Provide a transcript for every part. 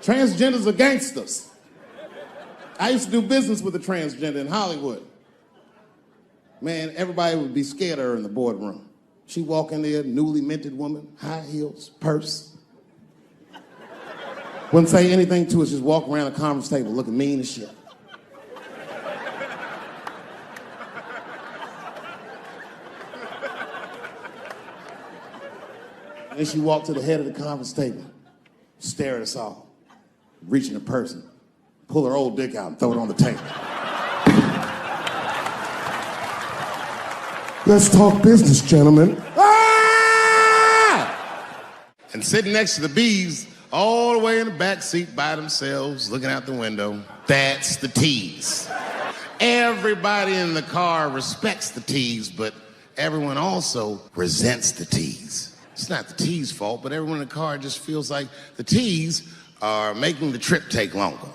Transgenders are gangsters. I used to do business with a transgender in Hollywood. Man, everybody would be scared of her in the boardroom. She'd walk in there, newly minted woman, high heels, purse. Wouldn't say anything to us, just walk around the conference table looking mean as shit. And then she walked to the head of the conference table, stare at us all, reach in her purse, pull her old dick out and throw it on the table. Let's talk business, gentlemen. Ah! And sitting next to the bees, all the way in the back seat by themselves, looking out the window, that's the T's. Everybody in the car respects the T's, but everyone also resents the T's. It's not the T's fault, but everyone in the car just feels like the T's are making the trip take longer.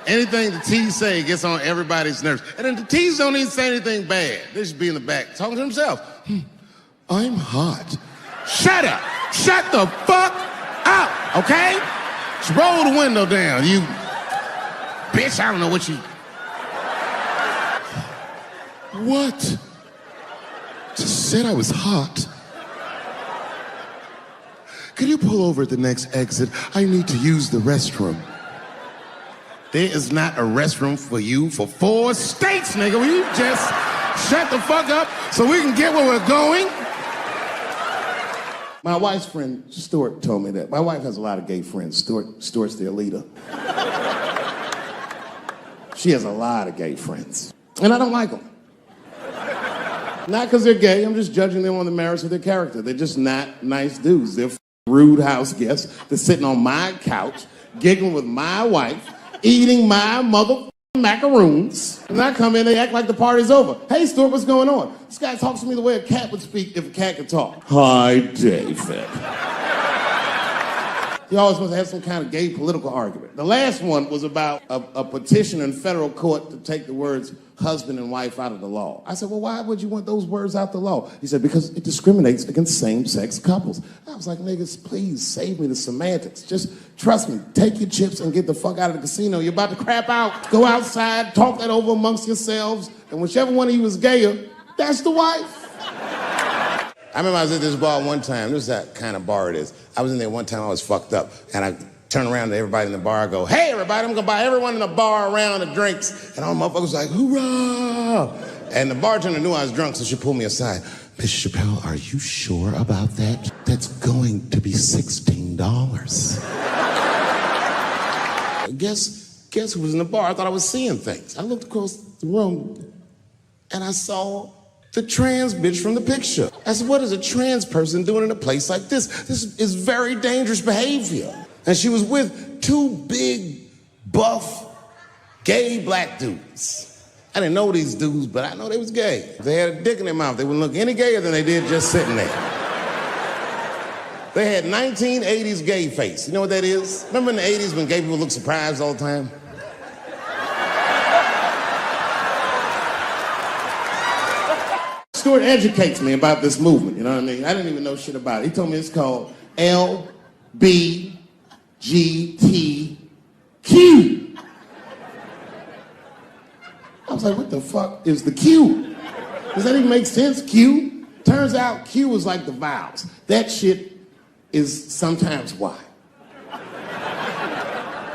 Anything the T's say gets on everybody's nerves. And then the T's don't even say anything bad. They just be in the back talking to themselves. I'm hot. Shut up. Shut the fuck up, okay? Just roll the window down, you bitch. I don't know what you... What? Just said I was hot. Could you pull over at the next exit? I need to use the restroom. There is not a restroom for you for 4 states, nigga. Will you just shut the fuck up so we can get where we're going? My wife's friend, Stuart, told me that. My wife has a lot of gay friends. Stuart's their leader. She has a lot of gay friends. And I don't like them. Not because they're gay, I'm just judging them on the merits of their character. They're just not nice dudes. They're rude house guests. They're sitting on my couch, giggling with my wife, eating my mother macaroons. And I come in, they act like the party's over. Hey, Stuart, what's going on? This guy talks to me the way a cat would speak if a cat could talk. Hi, David. He always must have some kind of gay political argument. The last one was about a petition in federal court to take the words husband and wife out of the law. I said, well, why would you want those words out the law? He said, because it discriminates against same-sex couples. I was like, niggas, please save me the semantics. Just trust me, take your chips and get the fuck out of the casino. You're about to crap out. Go outside, talk that over amongst yourselves, and whichever one of you is gayer, that's the wife. I remember I was at this bar one time. This is that kind of bar it is. I was in there one time, I was fucked up, and I turn around to everybody in the bar, I go, hey, everybody, I'm gonna buy everyone in the bar around the drinks. And all the motherfuckers was like, hoorah! And the bartender knew I was drunk, so she pulled me aside. Mr. Chappelle, are you sure about that? That's going to be $16. Guess who was in the bar? I thought I was seeing things. I looked across the room, and I saw the trans bitch from the picture. I said, what is a trans person doing in a place like this? This is very dangerous behavior. And she was with 2 big, buff, gay black dudes. I didn't know these dudes, but I know they was gay. If they had a dick in their mouth, they wouldn't look any gayer than they did just sitting there. They had 1980s gay face. You know what that is? Remember in the 80s when gay people looked surprised all the time? Stuart educates me about this movement, you know what I mean? I didn't even know shit about it. He told me it's called LGBTQ. I was like, what the fuck is the Q? Does that even make sense, Q? Turns out Q is like the vowels. That shit is sometimes Y.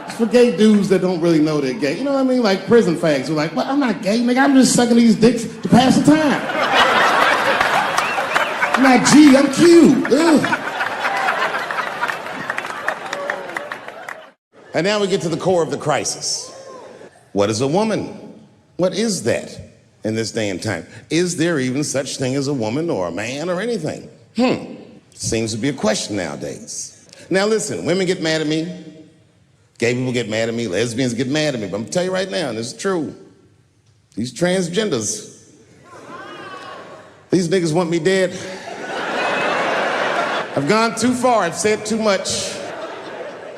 It's for gay dudes that don't really know they're gay. You know what I mean? Like prison fags who are like, well, I'm not gay, nigga. I'm just sucking these dicks to pass the time. I'm not G, I'm Q. Ugh. And now we get to the core of the crisis. What is a woman? What is that in this day and time? Is there even such thing as a woman or a man or anything? Seems to be a question nowadays. Now listen, women get mad at me. Gay people get mad at me. Lesbians get mad at me. But I'm gonna tell you right now, and this is true. These transgenders, these niggas want me dead. I've gone too far. I've said too much.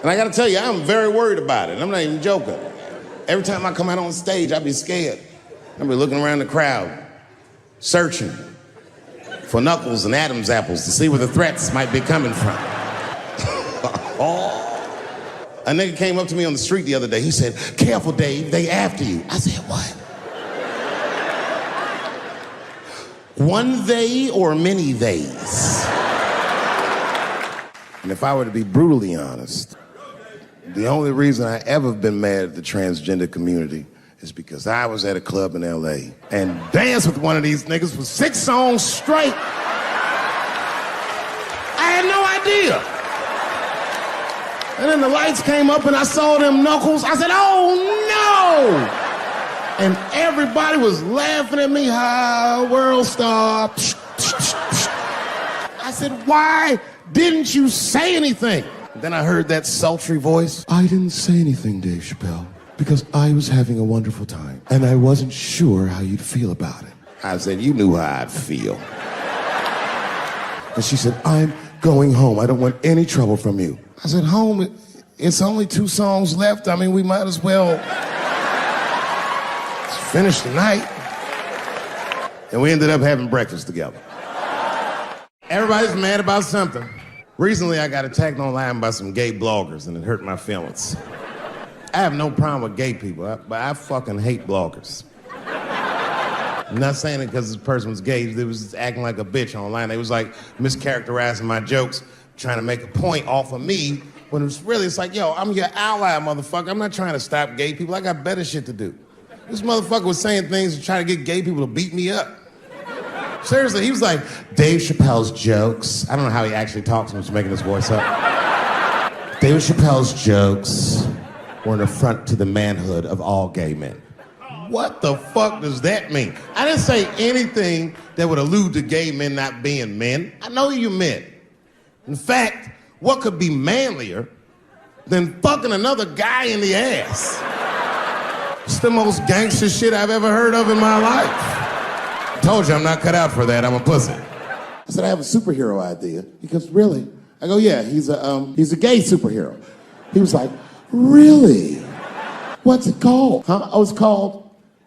And I gotta tell you, I'm very worried about it. I'm not even joking. Every time I come out on stage, I be scared. I be looking around the crowd, searching for knuckles and Adam's apples to see where the threats might be coming from. A nigga came up to me on the street the other day. He said, "Careful, Dave, they after you." I said, "What?" One they or many theys? And if I were to be brutally honest, the only reason I ever been mad at the transgender community is because I was at a club in LA and danced with one of these niggas for 6 songs straight. I had no idea. And then the lights came up and I saw them knuckles. I said, "Oh no!" And everybody was laughing at me. "Hi, world star." I said, "Why didn't you say anything?" Then I heard that sultry voice. "I didn't say anything, Dave Chappelle, because I was having a wonderful time, and I wasn't sure how you'd feel about it." I said, "You knew how I'd feel." And she said, "I'm going home. I don't want any trouble from you." I said, "Home? It's only 2 songs left. I mean, we might as well finish the night." And we ended up having breakfast together. Everybody's mad about something. Recently, I got attacked online by some gay bloggers, and it hurt my feelings. I have no problem with gay people, but I fucking hate bloggers. I'm not saying it because this person was gay. They was just acting like a bitch online. They was like mischaracterizing my jokes, trying to make a point off of me, when it's like, yo, I'm your ally, motherfucker. I'm not trying to stop gay people. I got better shit to do. This motherfucker was saying things to try to get gay people to beat me up. Seriously, he was like, Dave Chappelle's jokes. I don't know how he actually talks. I'm just making his voice up. Dave Chappelle's jokes were an affront to the manhood of all gay men. What the fuck does that mean? I didn't say anything that would allude to gay men not being men. I know you men. In fact, what could be manlier than fucking another guy in the ass? It's the most gangster shit I've ever heard of in my life. I told you I'm not cut out for that. I'm a pussy. I said, I have a superhero idea. He goes, really? I go, yeah, he's a gay superhero. He was like, really? What's it called? Huh? Oh,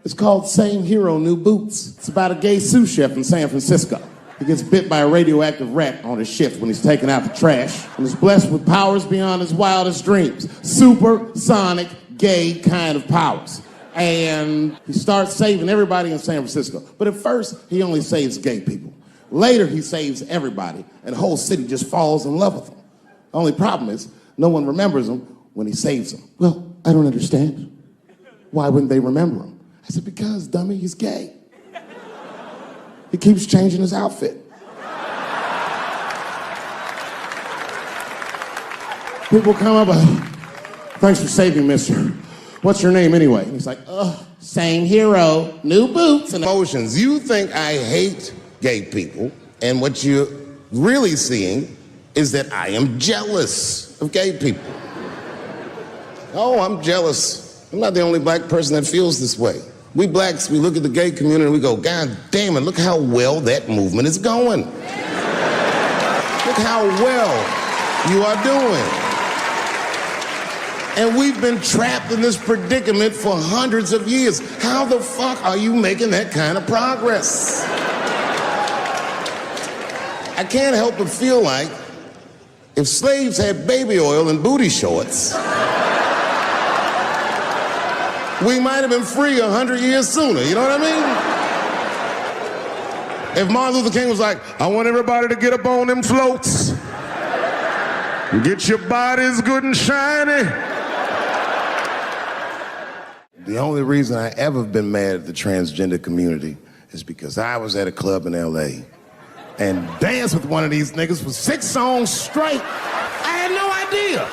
it's called Same Hero, New Boots. It's about a gay sous chef in San Francisco. He gets bit by a radioactive rat on his shift when he's taking out the trash and is blessed with powers beyond his wildest dreams. Supersonic, gay kind of powers. And he starts saving everybody in San Francisco. But at first, he only saves gay people. Later, he saves everybody, and the whole city just falls in love with him. The only problem is, no one remembers him when he saves them. Well, I don't understand. Why wouldn't they remember him? I said, because, dummy, he's gay. He keeps changing his outfit. People come up, thanks for saving, mister. What's your name anyway? And he's like, same hero, new boots and emotions. You think I hate gay people, and what you're really seeing is that I am jealous of gay people. Oh, I'm jealous. I'm not the only black person that feels this way. We blacks, we look at the gay community and we go, God damn it, look how well that movement is going. Look how well you are doing. And we've been trapped in this predicament for hundreds of years. How the fuck are you making that kind of progress? I can't help but feel like if slaves had baby oil and booty shorts, we might have been free 100 years sooner, you know what I mean? If Martin Luther King was like, I want everybody to get up on them floats, get your bodies good and shiny. The only reason I ever been mad at the transgender community is because I was at a club in LA and danced with one of these niggas for 6 songs straight. I had no idea.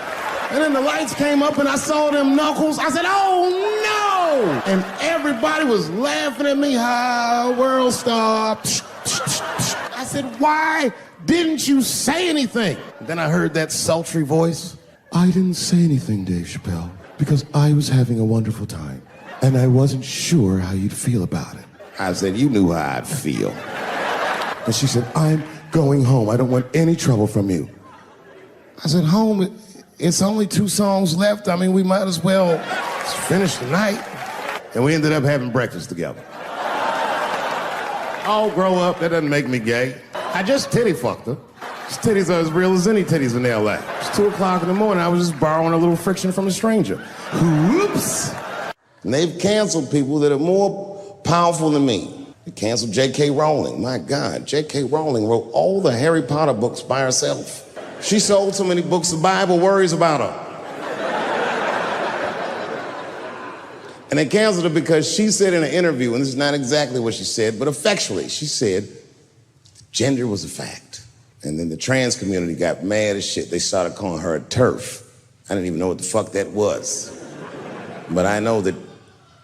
And then the lights came up and I saw them knuckles. I said, oh no! And everybody was laughing at me. Hi, world star. I said, why didn't you say anything? Then I heard that sultry voice. I didn't say anything, Dave Chappelle, because I was having a wonderful time, and I wasn't sure how you'd feel about it. I said, you knew how I'd feel. And she said, I'm going home. I don't want any trouble from you. I said, home? It's only 2 songs left. I mean, we might as well finish the night. And we ended up having breakfast together. I'll grow up. That doesn't make me gay. I just titty fucked her. His titties are as real as any titties in L.A. It's 2 o'clock in the morning. I was just borrowing a little friction from a stranger. Whoops. And they've canceled people that are more powerful than me. They canceled J.K. Rowling. My God, J.K. Rowling wrote all the Harry Potter books by herself. She sold so many books, the Bible worries about her. And they canceled her because she said in an interview, and this is not exactly what she said, but effectually, she said gender was a fact. And then the trans community got mad as shit. They started calling her a TERF. I didn't even know what the fuck that was. But I know that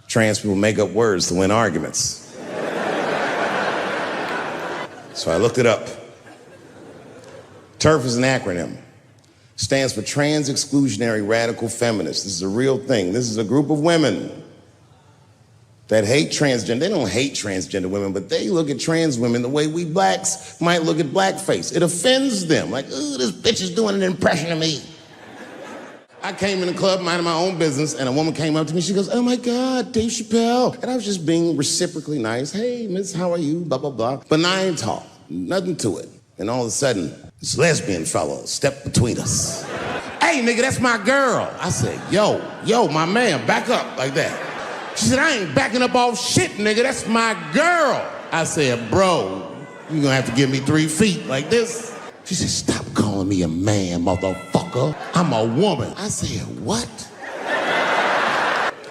trans people make up words to win arguments. So I looked it up. TERF is an acronym. Stands for Trans Exclusionary Radical Feminists. This is a real thing. This is a group of women that hate transgender. They don't hate transgender women, but they look at trans women the way we blacks might look at blackface. It offends them. Like, ooh, this bitch is doing an impression of me. I came in the club minding my own business, and a woman came up to me. She goes, oh my God, Dave Chappelle. And I was just being reciprocally nice. Hey, miss, how are you? Blah, blah, blah. Benign talk, nothing to it. And all of a sudden, this lesbian fellow stepped between us. Hey, nigga, that's my girl. I said, yo, my man, back up like that. She said, I ain't backing up off shit, nigga. That's my girl. I said, bro, you're gonna have to give me 3 feet like this. She said, stop calling me a man, motherfucker. I'm a woman. I said, what?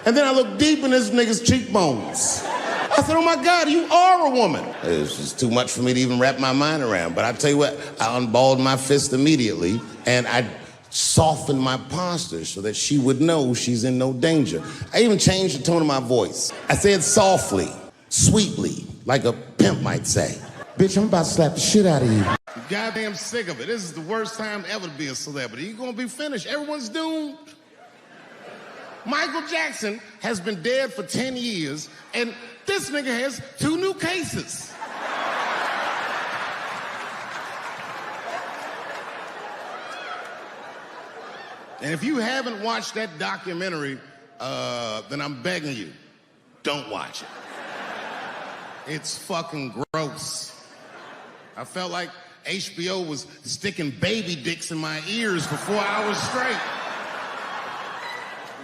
And then I looked deep in this nigga's cheekbones. I said, oh my God, you are a woman. It was just too much for me to even wrap my mind around. But I tell you what, I unballed my fist immediately, and I softened my posture so that she would know she's in no danger. I even changed the tone of my voice. I said softly, sweetly, like a pimp might say. Bitch, I'm about to slap the shit out of you. I'm goddamn sick of it. This is the worst time ever to be a celebrity. You're gonna be finished. Everyone's doomed. Michael Jackson has been dead for 10 years, and this nigga has 2 new cases. And if you haven't watched that documentary, then I'm begging you, don't watch it. It's fucking gross. I felt like HBO was sticking baby dicks in my ears for 4 hours straight.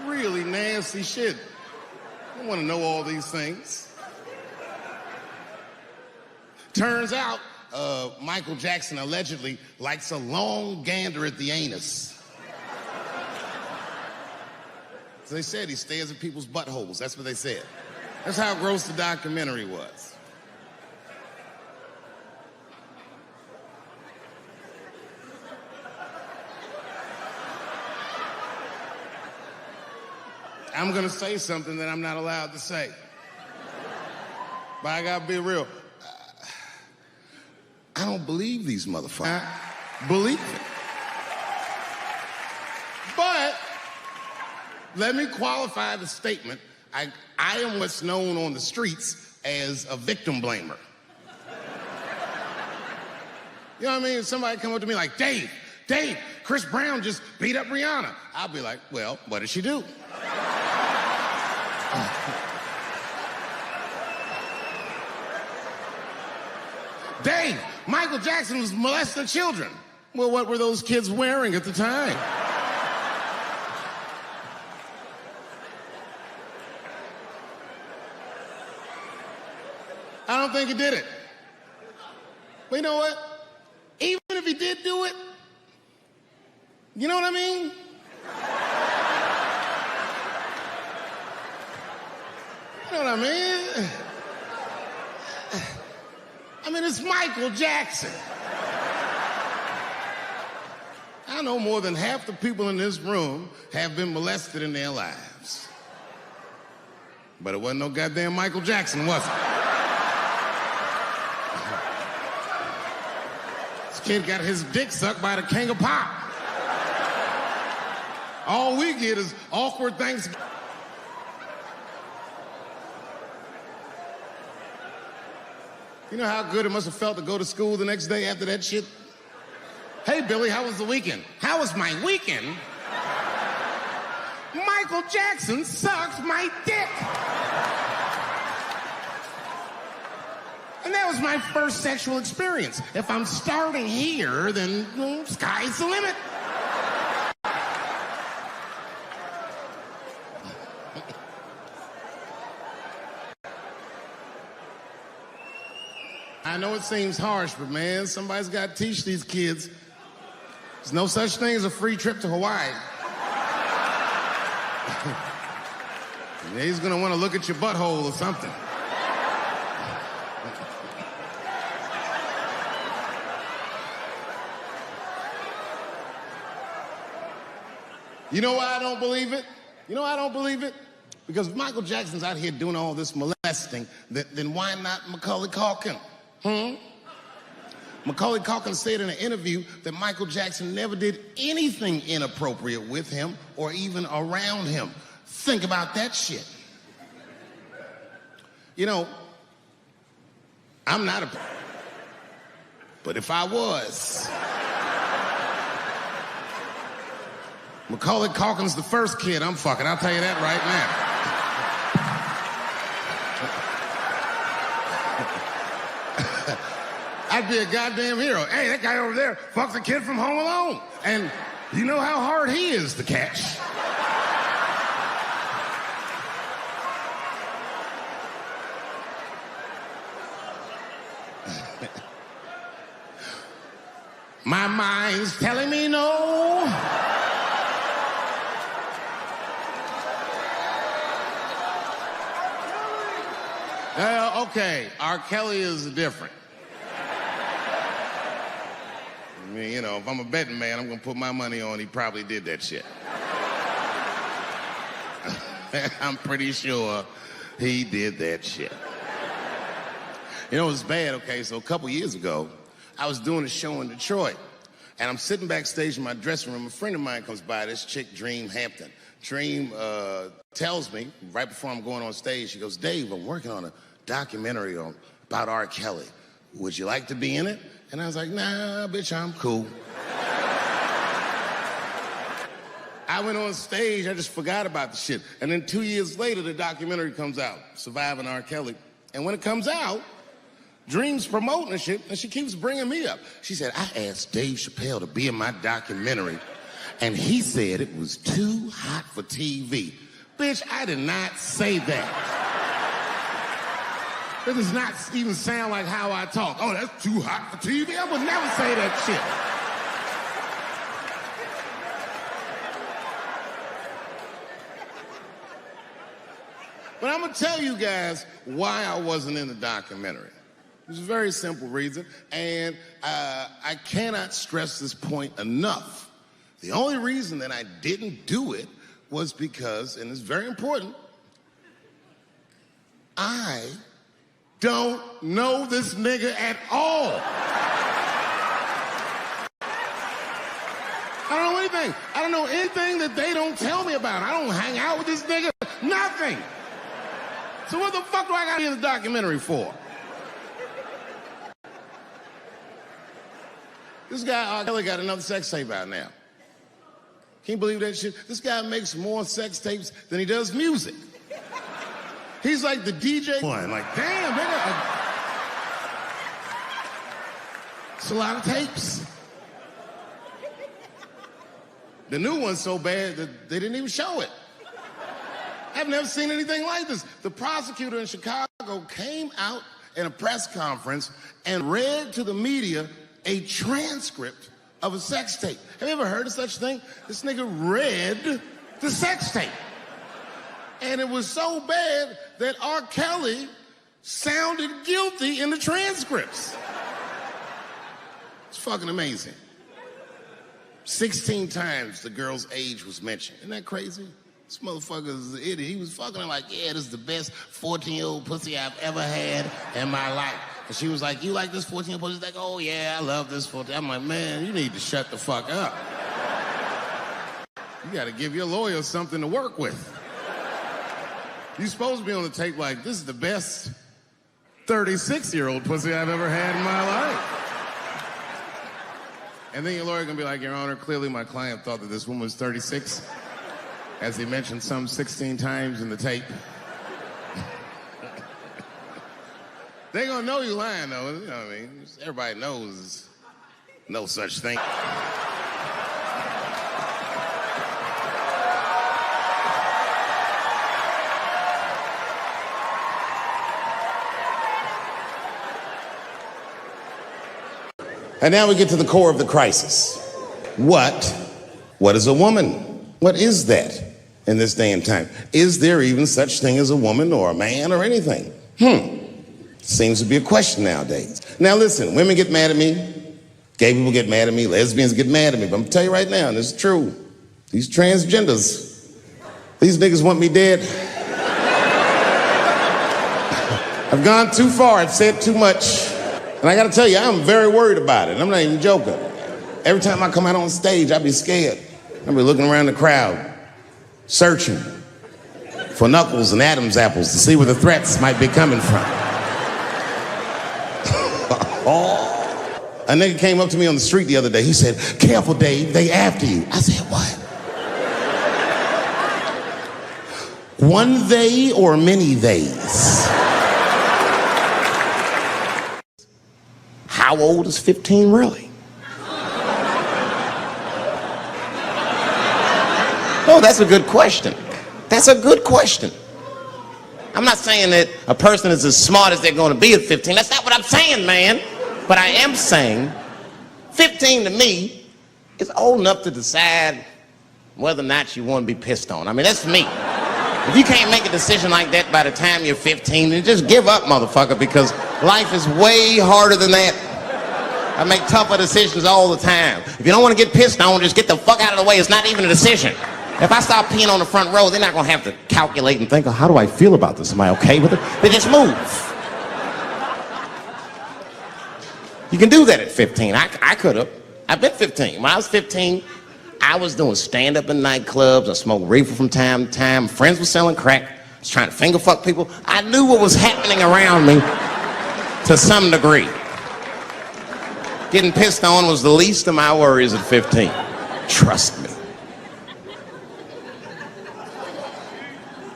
Really nasty shit. I don't want to know all these things. Turns out, Michael Jackson allegedly likes a long gander at the anus. So they said he stares at people's buttholes. That's what they said. That's how gross the documentary was. I'm gonna say something that I'm not allowed to say. But I gotta be real. I don't believe these motherfuckers. I believe it. But let me qualify the statement. I am what's known on the streets as a victim blamer. You know what I mean? Somebody come up to me like, Dave, Chris Brown just beat up Rihanna. I'll be like, well, what did she do? Dave, Michael Jackson was molesting children. Well, what were those kids wearing at the time? I don't think he did it. But you know what? Even if he did do it, you know what I mean? You know what I mean? I mean, it's Michael Jackson. I know more than half the people in this room have been molested in their lives. But it wasn't no goddamn Michael Jackson, was it? This kid got his dick sucked by the king of pop. All we get is awkward things. You know how good it must have felt to go to school the next day after that shit? Hey, Billy, how was the weekend? How was my weekend? Michael Jackson sucked my dick. And And that was my first sexual experience. If I'm starting here, then sky's the limit. I know it seems harsh, but man, somebody's got to teach these kids. There's no such thing as a free trip to Hawaii. He's gonna want to look at your butthole or something. You know why I don't believe it? You know why I don't believe it? Because if Michael Jackson's out here doing all this molesting, then why not Macaulay Culkin? Macaulay Culkin said in an interview that Michael Jackson never did anything inappropriate with him or even around him. Think about that shit. You know, I'm not a... But if I was... Macaulay Culkin's the first kid I'm fucking, I'll tell you that right now. I'd be a goddamn hero. Hey, that guy over there fucks a kid from Home Alone. And you know how hard he is to catch. My mind's telling me no. Okay, R. Kelly is different. I mean, you know, if I'm a betting man, I'm gonna put my money on he probably did that shit. I'm pretty sure he did that shit. You know, it was bad, okay, so a couple years ago, I was doing a show in Detroit, and I'm sitting backstage in my dressing room. A friend of mine comes by, this chick, Dream Hampton. Dream tells me, right before I'm going on stage, she goes, Dave, I'm working on a documentary about R. Kelly. Would you like to be in it? And I was like, nah, bitch, I'm cool. I went on stage, I just forgot about the shit. And then 2 years later, the documentary comes out, Surviving R. Kelly. And when it comes out, Dream's promoting the shit, and she keeps bringing me up. She said, I asked Dave Chappelle to be in my documentary, and he said it was too hot for TV. Bitch, I did not say that. That does not even sound like how I talk. Oh, that's too hot for TV? I would never say that shit. But I'm gonna tell you guys why I wasn't in the documentary. There's a very simple reason, and I cannot stress this point enough. The only reason that I didn't do it was because, and it's very important, I don't know this nigga at all. I don't know anything. I don't know anything that they don't tell me about. I don't hang out with this nigga, nothing. So what the fuck do I gotta be in the documentary for? This guy, R. Kelly, got another sex tape out now. Can't believe that shit. This guy makes more sex tapes than he does music. He's like the DJ one. Like, damn, nigga. It's a lot of tapes. The new one's so bad that they didn't even show it. I've never seen anything like this. The prosecutor in Chicago came out in a press conference and read to the media a transcript of a sex tape. Have you ever heard of such a thing? This nigga read the sex tape. And it was so bad that R. Kelly sounded guilty in the transcripts. It's fucking amazing. 16 times the girl's age was mentioned. Isn't that crazy? This motherfucker's an idiot. He was fucking her like, yeah, this is the best 14-year-old pussy I've ever had in my life. And she was like, you like this 14-year-old pussy? He's like, oh yeah, I love this 14. I'm like, man, you need to shut the fuck up. You gotta give your lawyer something to work with. You're supposed to be on the tape like, this is the best 36-year-old pussy I've ever had in my life. And then your lawyer gonna be like, Your Honor, clearly my client thought that this woman was 36, as he mentioned some 16 times in the tape. They gonna know you lying though, you know what I mean? Everybody knows no such thing. And now we get to the core of the crisis. What is a woman? What is that in this day and time? Is there even such thing as a woman or a man or anything? Seems to be a question nowadays. Now listen, women get mad at me, gay people get mad at me, lesbians get mad at me, but I'm gonna tell you right now, and this is true, these transgenders, these niggas want me dead. I've gone too far, I've said too much. And I gotta tell you, I'm very worried about it. I'm not even joking. Every time I come out on stage, I be scared. I be looking around the crowd, searching for knuckles and Adam's apples to see where the threats might be coming from. A nigga came up to me on the street the other day. He said, "Careful, Dave, they after you." I said, "What? One they or many theys?" How old is 15 really? Oh, that's a good question. That's a good question. I'm not saying that a person is as smart as they're going to be at 15. That's not what I'm saying, man. But I am saying 15 to me is old enough to decide whether or not you want to be pissed on. I mean, that's me. If you can't make a decision like that by the time you're 15, then just give up, motherfucker, because life is way harder than that. I make tougher decisions all the time. If you don't want to get pissed on, just get the fuck out of the way. It's not even a decision. If I start peeing on the front row, they're not going to have to calculate and think, oh, how do I feel about this? Am I okay with it? They just move. You can do that at 15. I could have. I've been 15. When I was 15, I was doing stand-up in nightclubs. I smoked reefer from time to time. Friends were selling crack. I was trying to finger fuck people. I knew what was happening around me to some degree. Getting pissed on was the least of my worries at 15. Trust me.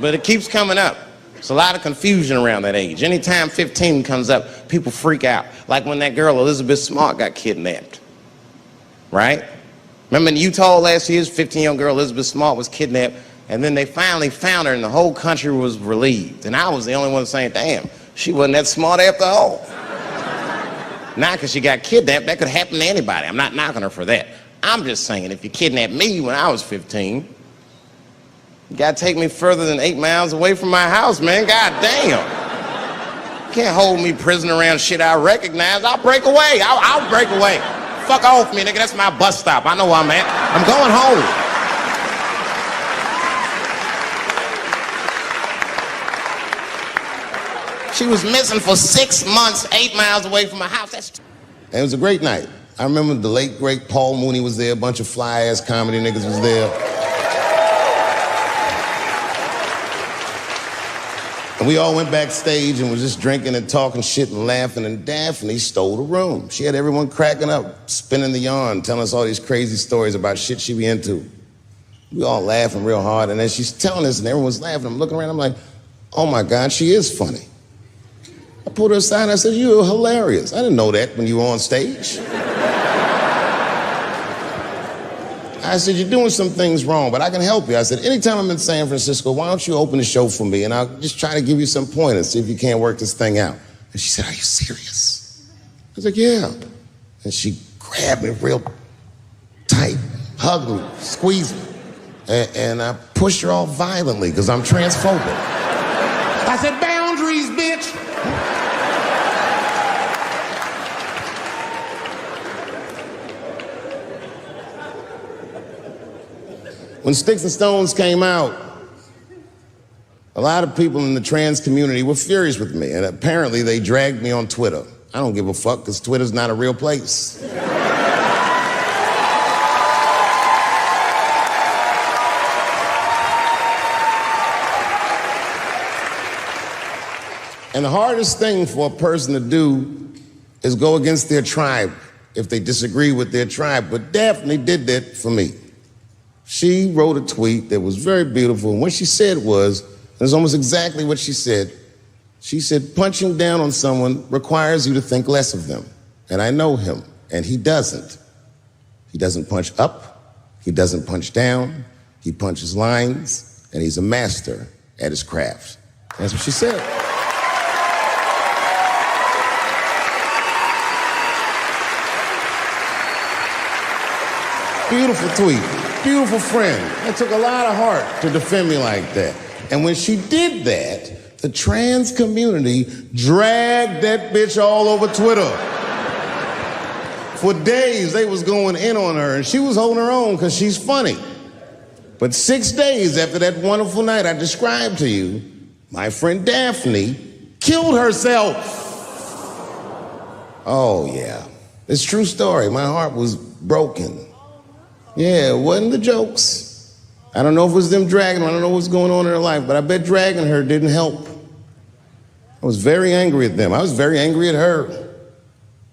But it keeps coming up. There's a lot of confusion around that age. Anytime 15 comes up, people freak out. Like when that girl, Elizabeth Smart, got kidnapped. Right? Remember in Utah last year, 15-year-old girl Elizabeth Smart was kidnapped, and then they finally found her and the whole country was relieved. And I was the only one saying, damn, she wasn't that smart after all. Not because she got kidnapped, that could happen to anybody. I'm not knocking her for that. I'm just saying, if you kidnapped me when I was 15, you gotta take me further than 8 miles away from my house, man. God damn. You can't hold me prisoner around shit I recognize. I'll break away. I'll break away. Fuck off me, nigga. That's my bus stop. I know where I'm at. I'm going home. She was missing for 6 months, 8 miles away from my house. It was a great night. I remember the late, great Paul Mooney was there. A bunch of fly-ass comedy niggas was there. And we all went backstage and was just drinking and talking shit and laughing, and Daphne stole the room. She had everyone cracking up, spinning the yarn, telling us all these crazy stories about shit she be into. We all laughing real hard, and as she's telling us and everyone's laughing, I'm looking around, I'm like, oh my God, she is funny. I pulled her aside and I said, you're hilarious. I didn't know that when you were on stage. I said, you're doing some things wrong, but I can help you. I said, anytime I'm in San Francisco, why don't you open the show for me, and I'll just try to give you some pointers, see if you can't work this thing out. And she said, are you serious? I was like, yeah. And she grabbed me real tight, hugged me, squeezed me, and I pushed her off violently because I'm transphobic. I said, boundaries, bitch. When Sticks and Stones came out, a lot of people in the trans community were furious with me, and apparently they dragged me on Twitter. I don't give a fuck, because Twitter's not a real place. And the hardest thing for a person to do is go against their tribe if they disagree with their tribe. But Daphne did that for me. She wrote a tweet that was very beautiful, and what she said was, it was almost exactly what she said, She said, punching down on someone requires you to think less of them. And I know him, and he doesn't. He doesn't punch up, he doesn't punch down, he punches lines, and he's a master at his craft. That's what she said. Beautiful tweet, beautiful friend. It took a lot of heart to defend me like that. And when she did that, the trans community dragged that bitch all over Twitter. For days, they was going in on her, and she was holding her own because she's funny. But 6 days after that wonderful night I described to you, my friend Daphne killed herself. Oh, yeah. It's a true story. My heart was broken. Yeah, it wasn't the jokes. I don't know if it was them dragging her. I don't know what's going on in her life, but I bet dragging her didn't help. I was very angry at them. I was very angry at her.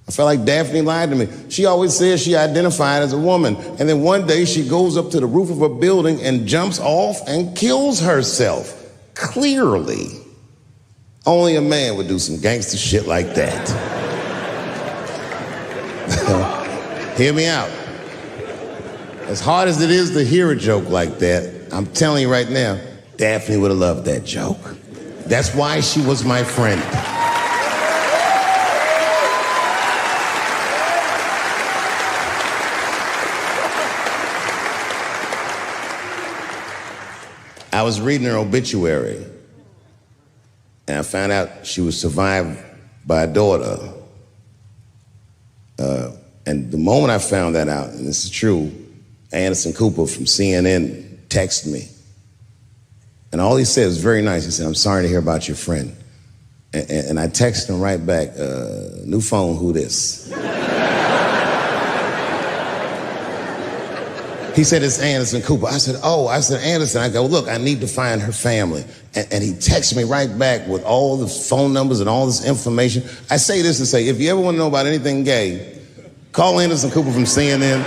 I felt like Daphne lied to me. She always says she identified as a woman, and then one day she goes up to the roof of a building and jumps off and kills herself. Clearly, only a man would do some gangster shit like that. Hear me out. As hard as it is to hear a joke like that, I'm telling you right now, Daphne would have loved that joke. That's why she was my friend. I was reading her obituary, and I found out she was survived by a daughter. And the moment I found that out, and this is true, Anderson Cooper from CNN texted me. And all he said was very nice. He said, "I'm sorry to hear about your friend." And I texted him right back, "New phone, who this?" He said, "It's Anderson Cooper." I said, "Oh," I said, "Anderson." I go, "Look, I need to find her family." And he texted me right back with all the phone numbers and all this information. I say this to say, if you ever want to know about anything gay, call Anderson Cooper from CNN.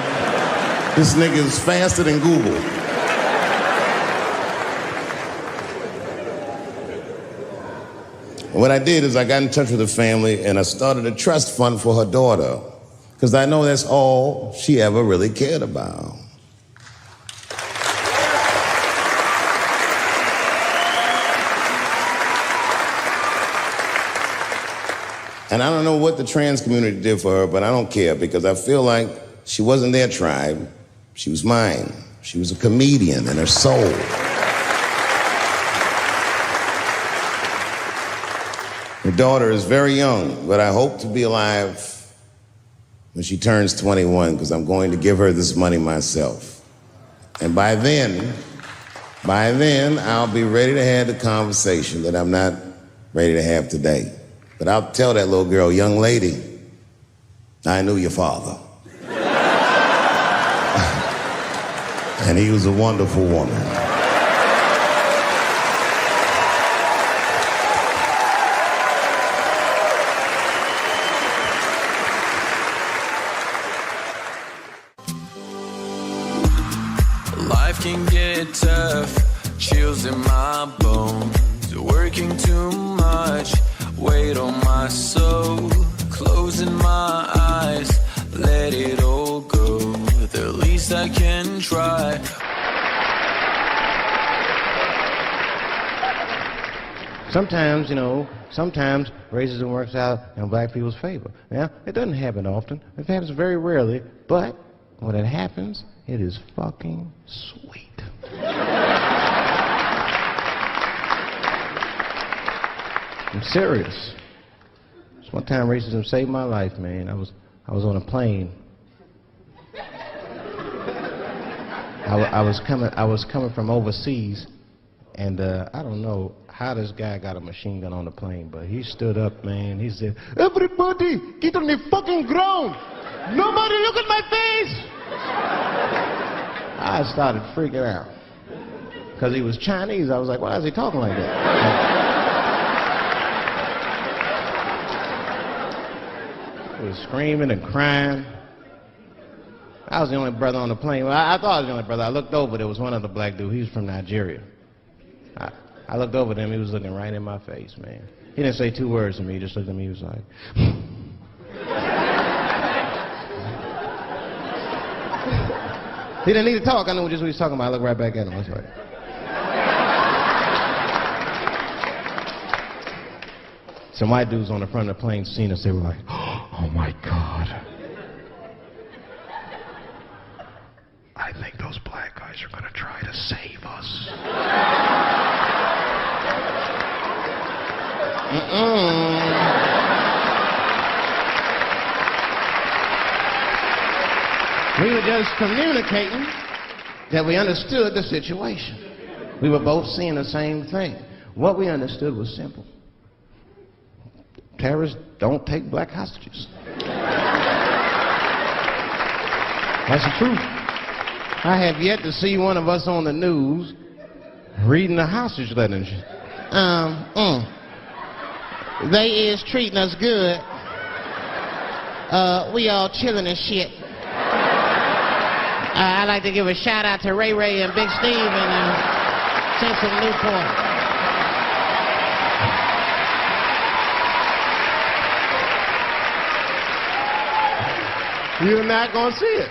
This nigga is faster than Google. What I did is I got in touch with the family and I started a trust fund for her daughter, because I know that's all she ever really cared about. And I don't know what the trans community did for her, but I don't care, because I feel like she wasn't their tribe. She was mine. She was a comedian in her soul. Her daughter is very young, but I hope to be alive when she turns 21, because I'm going to give her this money myself. And by then, I'll be ready to have the conversation that I'm not ready to have today. But I'll tell that little girl, "Young lady, I knew your father. And he was a wonderful woman." Life can get tough, chills in my bones, working too much, weight on my soul, closing my eyes, let it all go, the least I can try. Sometimes, sometimes racism works out in black people's favor. Now, it doesn't happen often. It happens very rarely, but when it happens, it is fucking sweet. I'm serious. This one time racism saved my life, man. I was on a plane. I was coming from overseas, and I don't know how this guy got a machine gun on the plane, but he stood up, man. He said, "Everybody, get on the fucking ground. Nobody look at my face." I started freaking out. Because he was Chinese, I was like, why is he talking like that? He was screaming and crying. I was the only brother on the plane. Well, I thought I was the only brother. I looked over, there was one other black dude. He was from Nigeria. I looked over at him, he was looking right in my face, man. He didn't say 2 words to me. He just looked at me. He was like, he didn't need to talk. I knew just what he was talking about. I looked right back at him. I was like, some white dudes on the front of the plane seen us. They were like, oh my God. I think those black guys are going to try to save us. We were just communicating that we understood the situation. We were both seeing the same thing. What we understood was simple. Terrorists don't take black hostages. That's the truth. I have yet to see one of us on the news reading the hostage letter. They is treating us good. We all chilling and shit. I'd like to give a shout out to Ray Ray and Big Steve and Central Newport. You're not going to see it.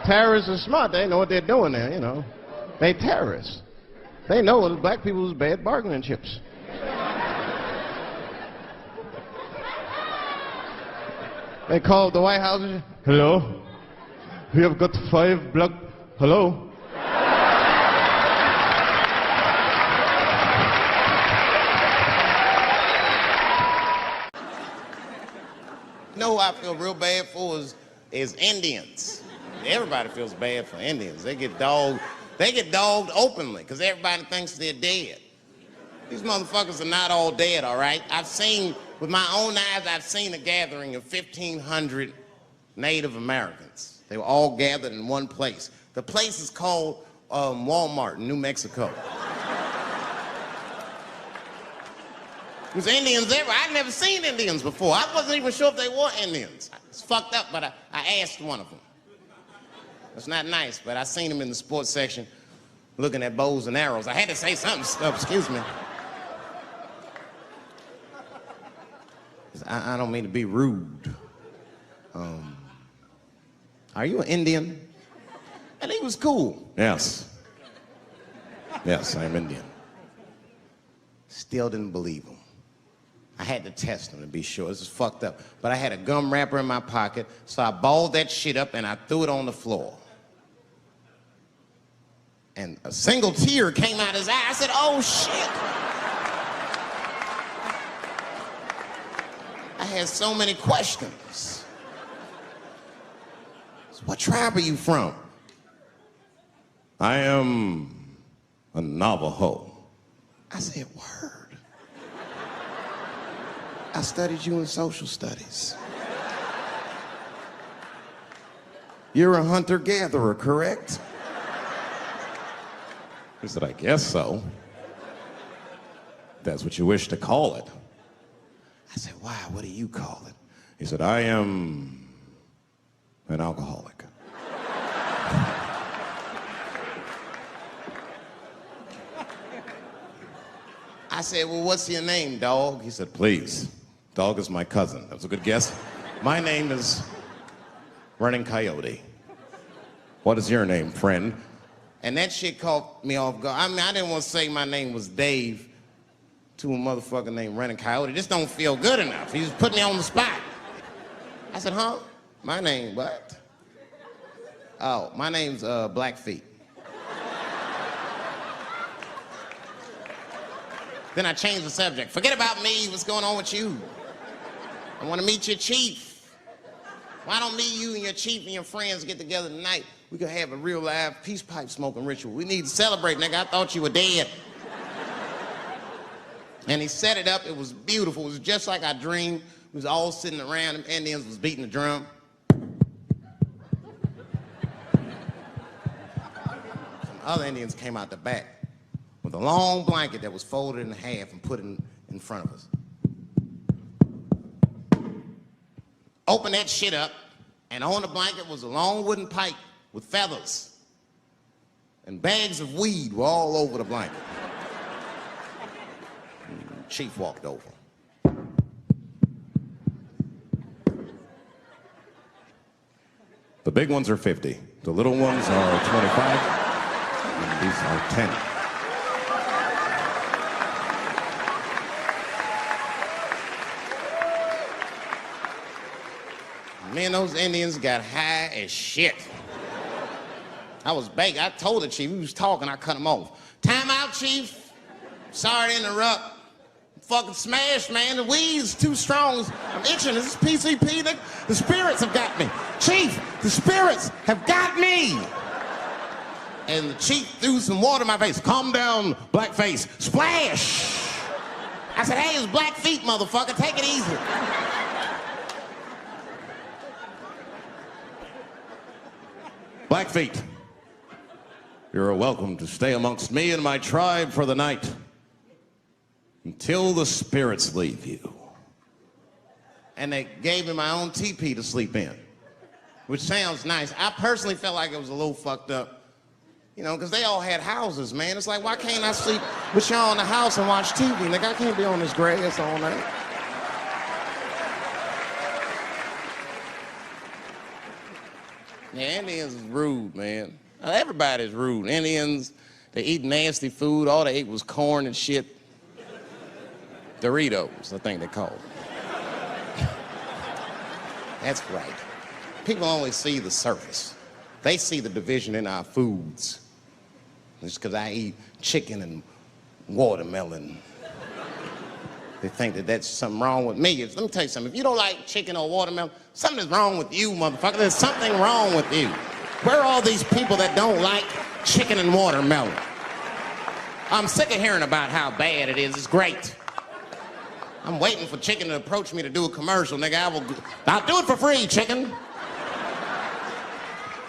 Terrorists are smart. They know what they're doing there, you know. They terrorists. They know that black people is bad bargaining chips. They called the White House. Hello? We have got 5 black... Hello? You know who I feel real bad for is Indians. Everybody feels bad for Indians. They get dogged openly because everybody thinks they're dead. These motherfuckers are not all dead, all right? With my own eyes, I've seen a gathering of 1,500 Native Americans. They were all gathered in one place. The place is called Walmart in New Mexico. There's Indians everywhere. I'd never seen Indians before. I wasn't even sure if they were Indians. It's fucked up, but I asked one of them. It's not nice, but I seen him in the sports section looking at bows and arrows. I had to say something. Excuse me. I don't mean to be rude. Are you an Indian? And he was cool. Yes. Yes, I'm Indian. Still didn't believe him. I had to test him to be sure. This is fucked up. But I had a gum wrapper in my pocket, so I balled that shit up and I threw it on the floor. And a single tear came out his eye. I said, oh, shit. I had so many questions. So what tribe are you from? I am a Navajo. I said, word. I studied you in social studies. You're a hunter-gatherer, correct? He said, I guess so. That's what you wish to call it. I said, why? What do you call it? He said, I am an alcoholic. I said, well, what's your name, dog? He said, please. Dog is my cousin. That was a good guess. My name is Running Coyote. What is your name, friend? And that shit caught me off guard. I mean, I didn't want to say my name was Dave to a motherfucker named Running Coyote. This don't feel good enough. He just put me on the spot. I said, huh? My name, what? Oh, my name's Blackfeet. Then I changed the subject. Forget about me. What's going on with you? I want to meet your chief. Why don't me, you, and your chief and your friends get together tonight? We could have a real live peace pipe smoking ritual. We need to celebrate, nigga. I thought you were dead. And he set it up. It was beautiful. It was just like I dreamed. We was all sitting around. Them Indians was beating the drum. Some other Indians came out the back with a long blanket that was folded in half and put in front of us. Opened that shit up, and on the blanket was a long wooden pipe with feathers. And bags of weed were all over the blanket. Chief walked over. The big ones are 50. The little ones are 25. And these are 10. Me and those Indians got high as shit. I was begging. I told the chief, he was talking, I cut him off. Time out, chief. Sorry to interrupt. I'm fucking smashed, man. The weed's too strong. I'm itching. This is PCP. The spirits have got me. Chief, the spirits have got me. And the chief threw some water in my face. Calm down, blackface. Splash. I said, hey, it's black feet, motherfucker. Take it easy. Blackfeet, you're welcome to stay amongst me and my tribe for the night until the spirits leave you. And they gave me my own teepee to sleep in, which sounds nice. I personally felt like it was a little fucked up, you know, because they all had houses, man. It's like, why can't I sleep with y'all in the house and watch TV? Nigga, I can't be on this grass all night. Yeah, Indians is rude, man. Everybody's rude. Indians, they eat nasty food. All they ate was corn and shit. Doritos, I think they call it. That's right. People only see the surface. They see the division in our foods. Just because I eat chicken and watermelon. They think that that's something wrong with me. Let me tell you something. If you don't like chicken or watermelon, something is wrong with you, motherfucker. There's something wrong with you. Where are all these people that don't like chicken and watermelon? I'm sick of hearing about how bad it is. It's great. I'm waiting for chicken to approach me to do a commercial, nigga. I'll do it for free, chicken.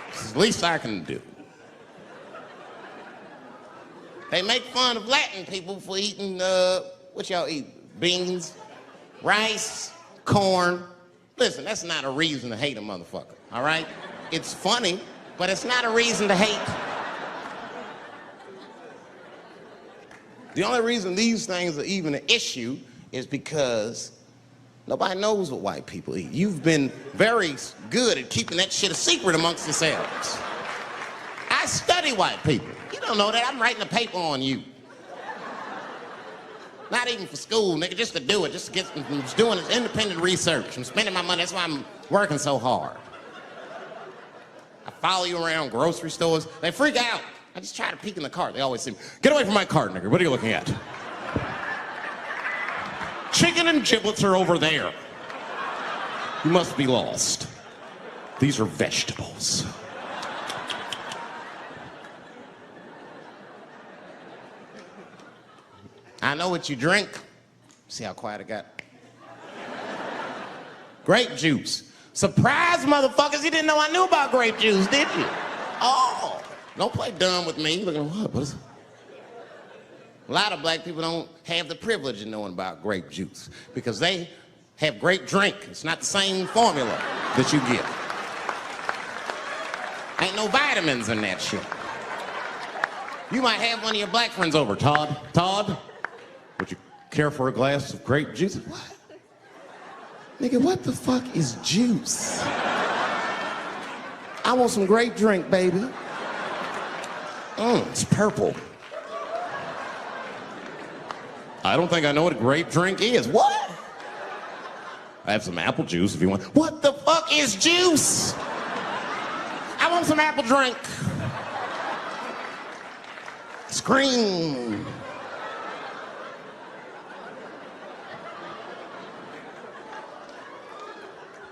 It's the least I can do. They make fun of Latin people for eating, what y'all eat? Beans, rice, corn. Listen, that's not a reason to hate a motherfucker, all right? It's funny, but it's not a reason to hate. The only reason these things are even an issue is because nobody knows what white people eat. You've been very good at keeping that shit a secret amongst yourselves. I study white people. You don't know that. I'm writing a paper on you. Not even for school, nigga, just to do it, just to get, I'm just doing this independent research. I'm spending my money, that's why I'm working so hard. I follow you around grocery stores, they freak out. I just try to peek in the cart, they always say, get away from my cart, nigga, what are you looking at? Chicken and giblets are over there. You must be lost. These are vegetables. I know what you drink. See how quiet it got? Grape juice. Surprise, motherfuckers, you didn't know I knew about grape juice, did you? Oh, don't play dumb with me. Look at what is it? A lot of black people don't have the privilege of knowing about grape juice because they have grape drink. It's not the same formula that you get. Ain't no vitamins in that shit. You might have one of your black friends over, Todd. Todd? Would you care for a glass of grape juice? What? Nigga, what the fuck is juice? I want some grape drink, baby. It's purple. I don't think I know what grape drink is. What? I have some apple juice if you want. What the fuck is juice? I want some apple drink. Scream.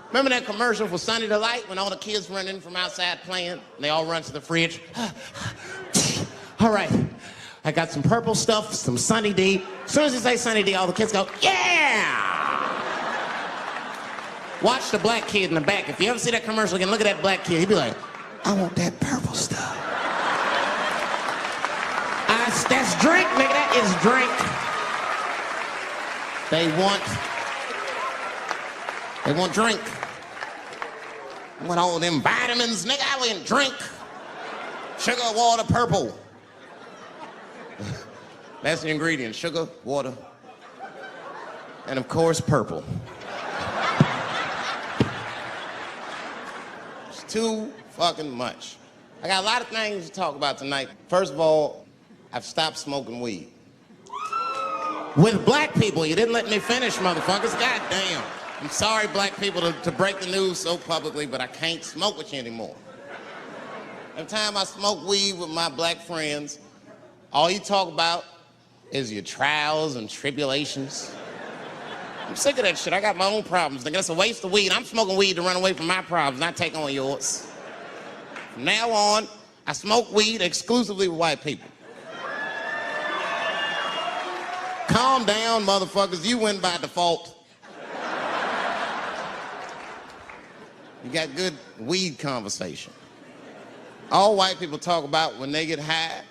Remember that commercial for Sunny Delight when all the kids run in from outside playing? And they all run to the fridge. All right, I got some purple stuff, some Sunny D. As soon as you say Sunny D, all the kids go, yeah! Watch the black kid in the back. If you ever see that commercial again, look at that black kid. He'd be like, I want that purple stuff. That's drink, nigga, that is drink. They want drink. I want all them vitamins, nigga, I want drink. Sugar, water, purple. That's the ingredient, sugar, water, and of course, purple. It's too fucking much. I got a lot of things to talk about tonight. First of all, I've stopped smoking weed. With black people, you didn't let me finish, motherfuckers. God damn. I'm sorry, black people, to break the news so publicly, but I can't smoke with you anymore. Every time I smoke weed with my black friends, all you talk about is your trials and tribulations. I'm sick of that shit. I got my own problems. Nigga, that's a waste of weed. I'm smoking weed to run away from my problems, not take on yours. From now on, I smoke weed exclusively with white people. Calm down, motherfuckers. You win by default. You got good weed conversation. All white people talk about when they get high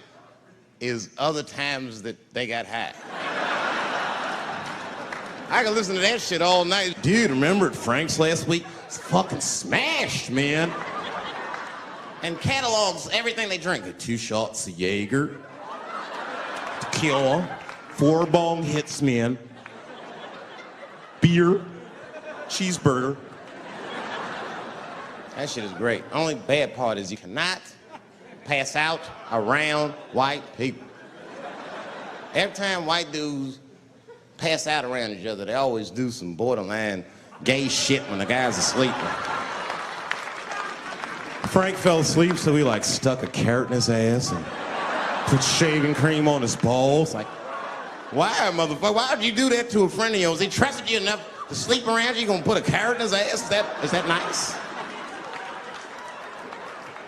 is other times that they got high. I can listen to that shit all night. Dude, remember at Frank's last week? It's fucking smashed, man. And catalogs everything they drink. 2 shots of Jaeger, tequila, 4 bong hits, man. Beer, cheeseburger. That shit is great. Only bad part is you cannot pass out around white people. Every time white dudes pass out around each other, they always do some borderline gay shit when the guy's asleep. Frank fell asleep, so we like stuck a carrot in his ass and put shaving cream on his balls. Like, Why, motherfucker? Why would you do that to a friend of yours? He trusted you enough to sleep around you? You gonna put a carrot in his ass? Is that nice?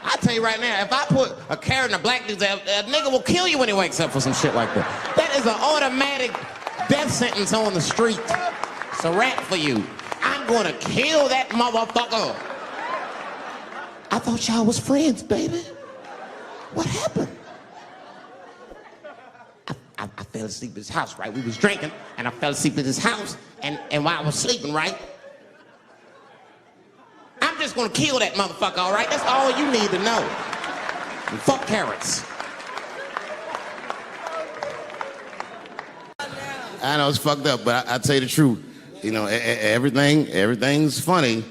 I tell you right now, if I put a carrot in a black dude's ass, a nigga will kill you when he wakes up for some shit like that. That is an automatic death sentence on the street. It's a rap for you. I'm gonna kill that motherfucker. I thought y'all was friends, baby. What happened? I fell asleep at his house, right? We was drinking, and I fell asleep at his house, and while I was sleeping, right? I'm just gonna kill that motherfucker, all right? That's all you need to know. And fuck carrots. I know it's fucked up, but I tell you the truth. You know, everything's funny.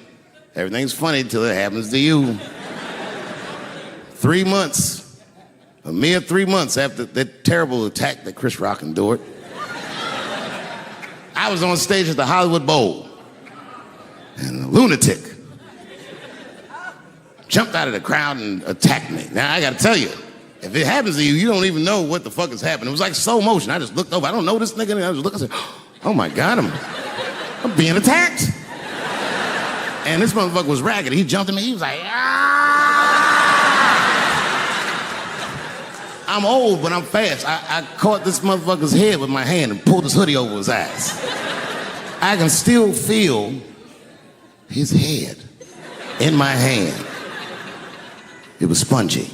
Everything's funny till it happens to you. 3 months, a mere 3 months after that terrible attack that Chris Rock endured, I was on stage at the Hollywood Bowl, and a lunatic jumped out of the crowd and attacked me. Now, I gotta tell you, if it happens to you, you don't even know what the fuck is happening. It was like slow motion. I just looked over. I don't know this nigga. And I just looked and said, oh my God, I'm being attacked. And this motherfucker was ragged. He jumped at me. He was like, ah! I'm old, but I'm fast. I caught this motherfucker's head with my hand and pulled his hoodie over his eyes. I can still feel his head in my hand. It was spongy.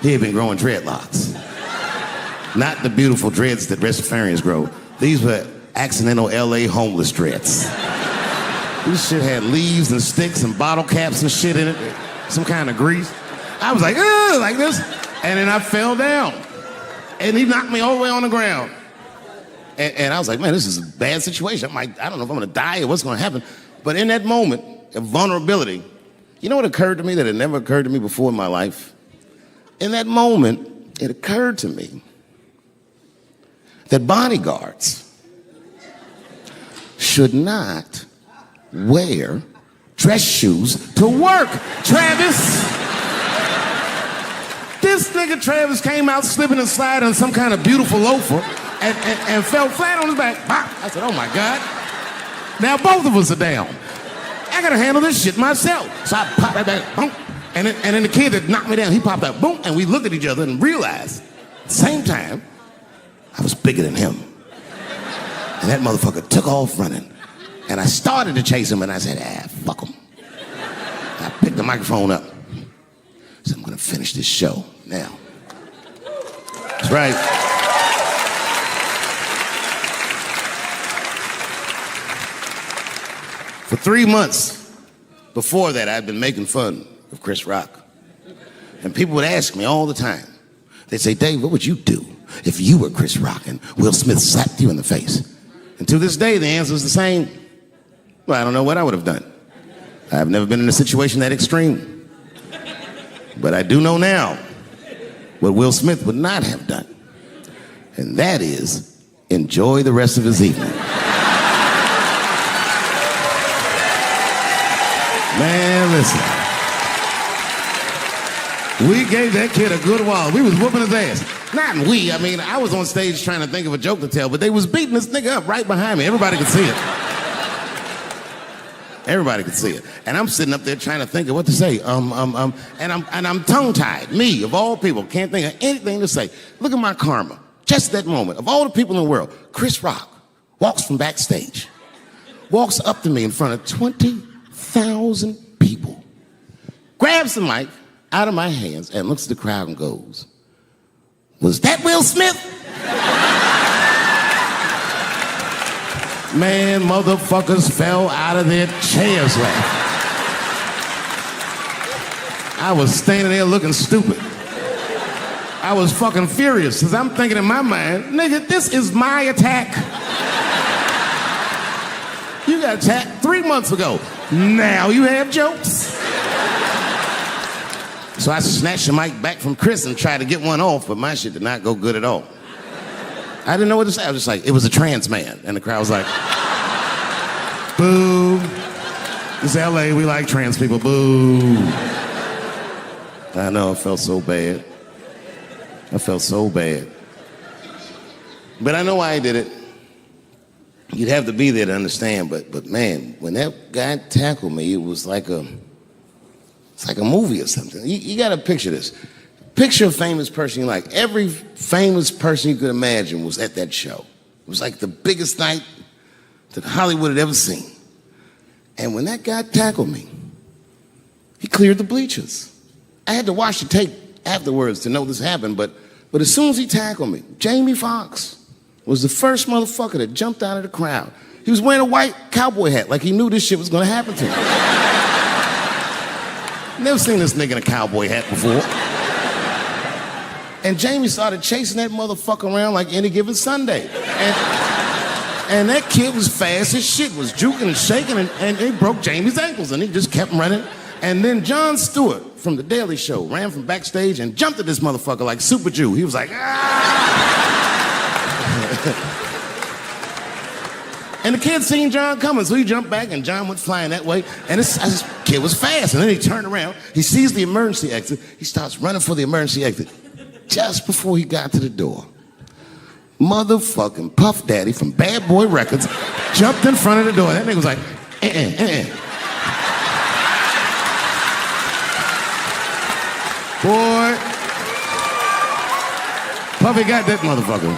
He had been growing dreadlocks. Not the beautiful dreads that Rastafarians grow. These were accidental LA homeless dreads. This shit had leaves and sticks and bottle caps and shit in it. Some kind of grease. I was like, ugh, like this. And then I fell down. And he knocked me all the way on the ground. And I was like, man, this is a bad situation. I'm like, I don't know if I'm gonna die or what's gonna happen. But in that moment of vulnerability, you know what occurred to me that had never occurred to me before in my life? In that moment, it occurred to me that bodyguards should not wear dress shoes to work. Travis! This nigga Travis came out slipping and sliding on some kind of beautiful loafer and fell flat on his back. I said, oh my God. Now both of us are down. I gotta handle this shit myself. So I popped that back, boom. And then the kid that knocked me down, he popped out, boom. And we looked at each other and realized, at the same time, I was bigger than him. And that motherfucker took off running. And I started to chase him and I said, fuck him. And I picked the microphone up. So I'm gonna finish this show now. That's right. For 3 months before that, I'd been making fun of Chris Rock. And people would ask me all the time, They say, Dave, what would you do if you were Chris Rock and Will Smith slapped you in the face? And to this day, the answer is the same. Well, I don't know what I would have done. I've never been in a situation that extreme. But I do know now what Will Smith would not have done. And that is enjoy the rest of his evening. Man, listen. We gave that kid a good while. We was whooping his ass. Not we, I mean, I was on stage trying to think of a joke to tell, but they was beating this nigga up right behind me. Everybody could see it. Everybody could see it. And I'm sitting up there trying to think of what to say. And I'm tongue-tied. Me, of all people, can't think of anything to say. Look at my karma. Just that moment. Of all the people in the world, Chris Rock walks from backstage, walks up to me in front of 20,000 people, grabs the mic out of my hands and looks at the crowd and goes, "Was that Will Smith?" Man, motherfuckers fell out of their chairs laughing. I was standing there looking stupid. I was fucking furious because I'm thinking in my mind, nigga, this is my attack. You got attacked 3 months ago. Now you have jokes. So I snatched the mic back from Chris and tried to get one off, but my shit did not go good at all. I didn't know what to say. I was just like, it was a trans man. And the crowd was like, boo. It's LA, we like trans people, boo. I know, I felt so bad. I felt so bad. But I know why I did it. You'd have to be there to understand, but man, when that guy tackled me, it was like it's like a movie or something. You gotta picture this. Picture a famous person you like. Every famous person you could imagine was at that show. It was like the biggest night that Hollywood had ever seen. And when that guy tackled me, he cleared the bleachers. I had to watch the tape afterwards to know this happened, but as soon as he tackled me, Jamie Foxx was the first motherfucker that jumped out of the crowd. He was wearing a white cowboy hat like he knew this shit was gonna happen to him. Never seen this nigga in a cowboy hat before. And Jamie started chasing that motherfucker around like any given Sunday. And that kid was fast as shit, was juking and shaking, and he broke Jamie's ankles, and he just kept running. And then Jon Stewart from The Daily Show ran from backstage and jumped at this motherfucker like Super Jew. He was like, ah! And the kid seen John coming, so he jumped back, and John went flying that way. And this kid was fast, and then he turned around. He sees the emergency exit. He starts running for the emergency exit. Just before he got to the door, motherfucking Puff Daddy from Bad Boy Records jumped in front of the door. That nigga was like, Boy, Puffy got that motherfucker.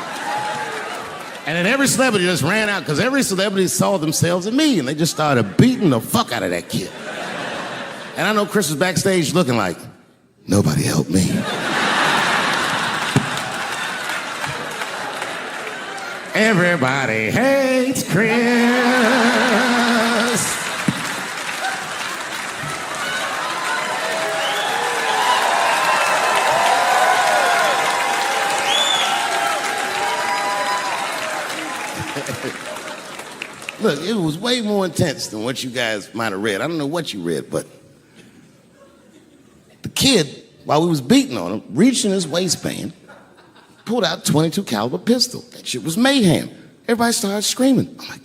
And then every celebrity just ran out because every celebrity saw themselves in me, and they just started beating the fuck out of that kid. And I know Chris was backstage looking like, nobody helped me. Everybody hates Chris. Look, it was way more intense than what you guys might have read. I don't know what you read, but the kid, while we was beating on him, reached in his waistband, pulled out a .22 caliber pistol. That shit was mayhem. Everybody started screaming, oh my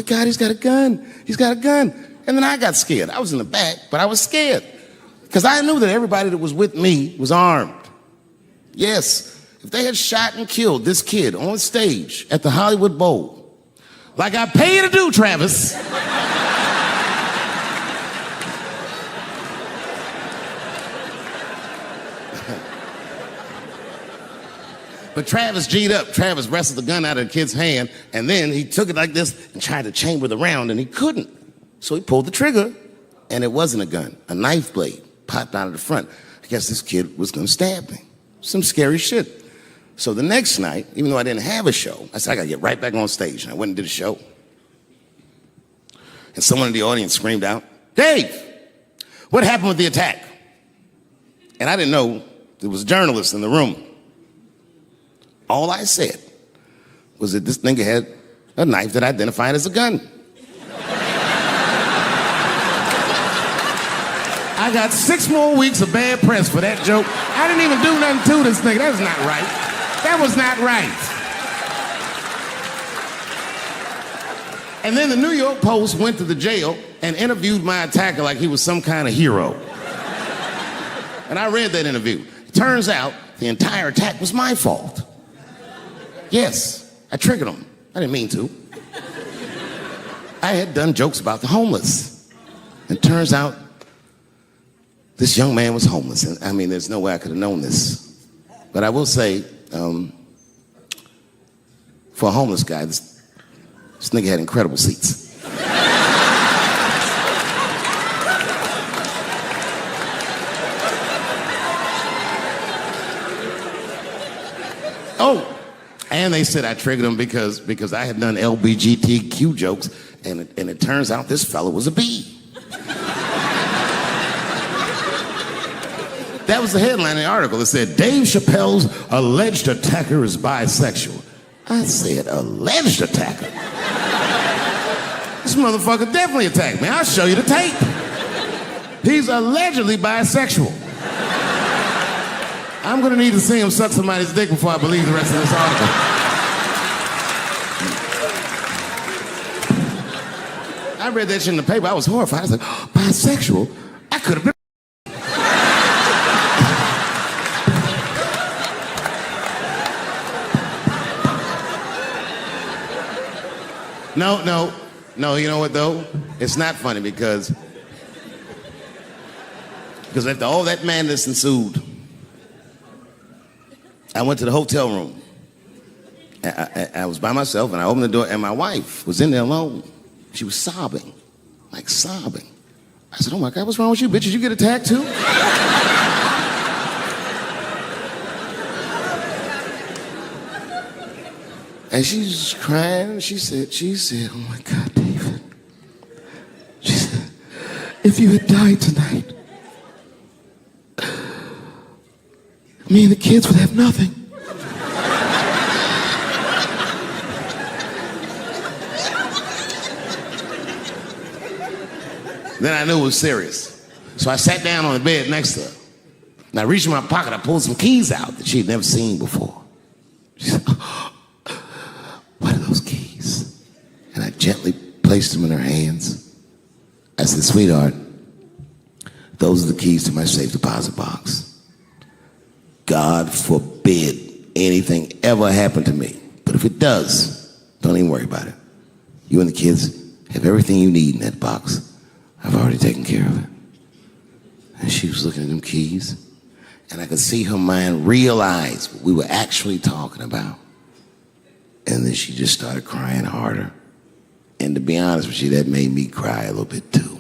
God, he's got a gun, he's got a gun. And then I got scared. I was in the back, but I was scared because I knew that everybody that was with me was armed. Yes, if they had shot and killed this kid on stage at the Hollywood Bowl, like I pay you to do, Travis, but Travis G'd up. Travis wrestled the gun out of the kid's hand, and then he took it like this and tried to chamber the round, and he couldn't. So he pulled the trigger, and it wasn't a gun. A knife blade popped out of the front. I guess this kid was gonna stab me. Some scary shit. So the next night, even though I didn't have a show, I said, I gotta get right back on stage. And I went and did a show. And someone in the audience screamed out, Dave, what happened with the attack? And I didn't know There was journalists in the room. All I said was that this nigga had a knife that identified as a gun. I got 6 more weeks of bad press for that joke. I didn't even do nothing to this nigga. That was not right. That was not right. And then the New York Post went to the jail and interviewed my attacker like he was some kind of hero. And I read that interview. It turns out the entire attack was my fault. Yes, I triggered him. I didn't mean to. I had done jokes about the homeless. It turns out this young man was homeless. And I mean, there's no way I could have known this. But I will say, for a homeless guy, this nigga had incredible seats. Oh, and they said I triggered him because I had done LGBTQ jokes, and it turns out this fellow was a bee. That was the headline in the article. It said, Dave Chappelle's alleged attacker is bisexual. I said, alleged attacker? This motherfucker definitely attacked me. I'll show you the tape. He's allegedly bisexual. I'm gonna need to see him suck somebody's dick before I believe the rest of this article. I read that shit in the paper. I was horrified. I was like, oh, bisexual? I could have been. No, you know what though? It's not funny because after all that madness ensued, I went to the hotel room. I was by myself and I opened the door and my wife was in there alone. She was sobbing, like sobbing. I said, oh my God, what's wrong with you, bitch? Did you get attacked too? And she's crying. She said, oh my God, David. She said, if you had died tonight, me and the kids would have nothing. Then I knew it was serious. So I sat down on the bed next to her. And I reached in my pocket, I pulled some keys out that she had never seen before. She said, what are those keys? And I gently placed them in her hands. I said, sweetheart, those are the keys to my safe deposit box. God forbid anything ever happen to me. But if it does, don't even worry about it. You and the kids have everything you need in that box. I've already taken care of it. And she was looking at them keys, and I could see her mind realize what we were actually talking about. And then she just started crying harder. And to be honest with you, that made me cry a little bit too.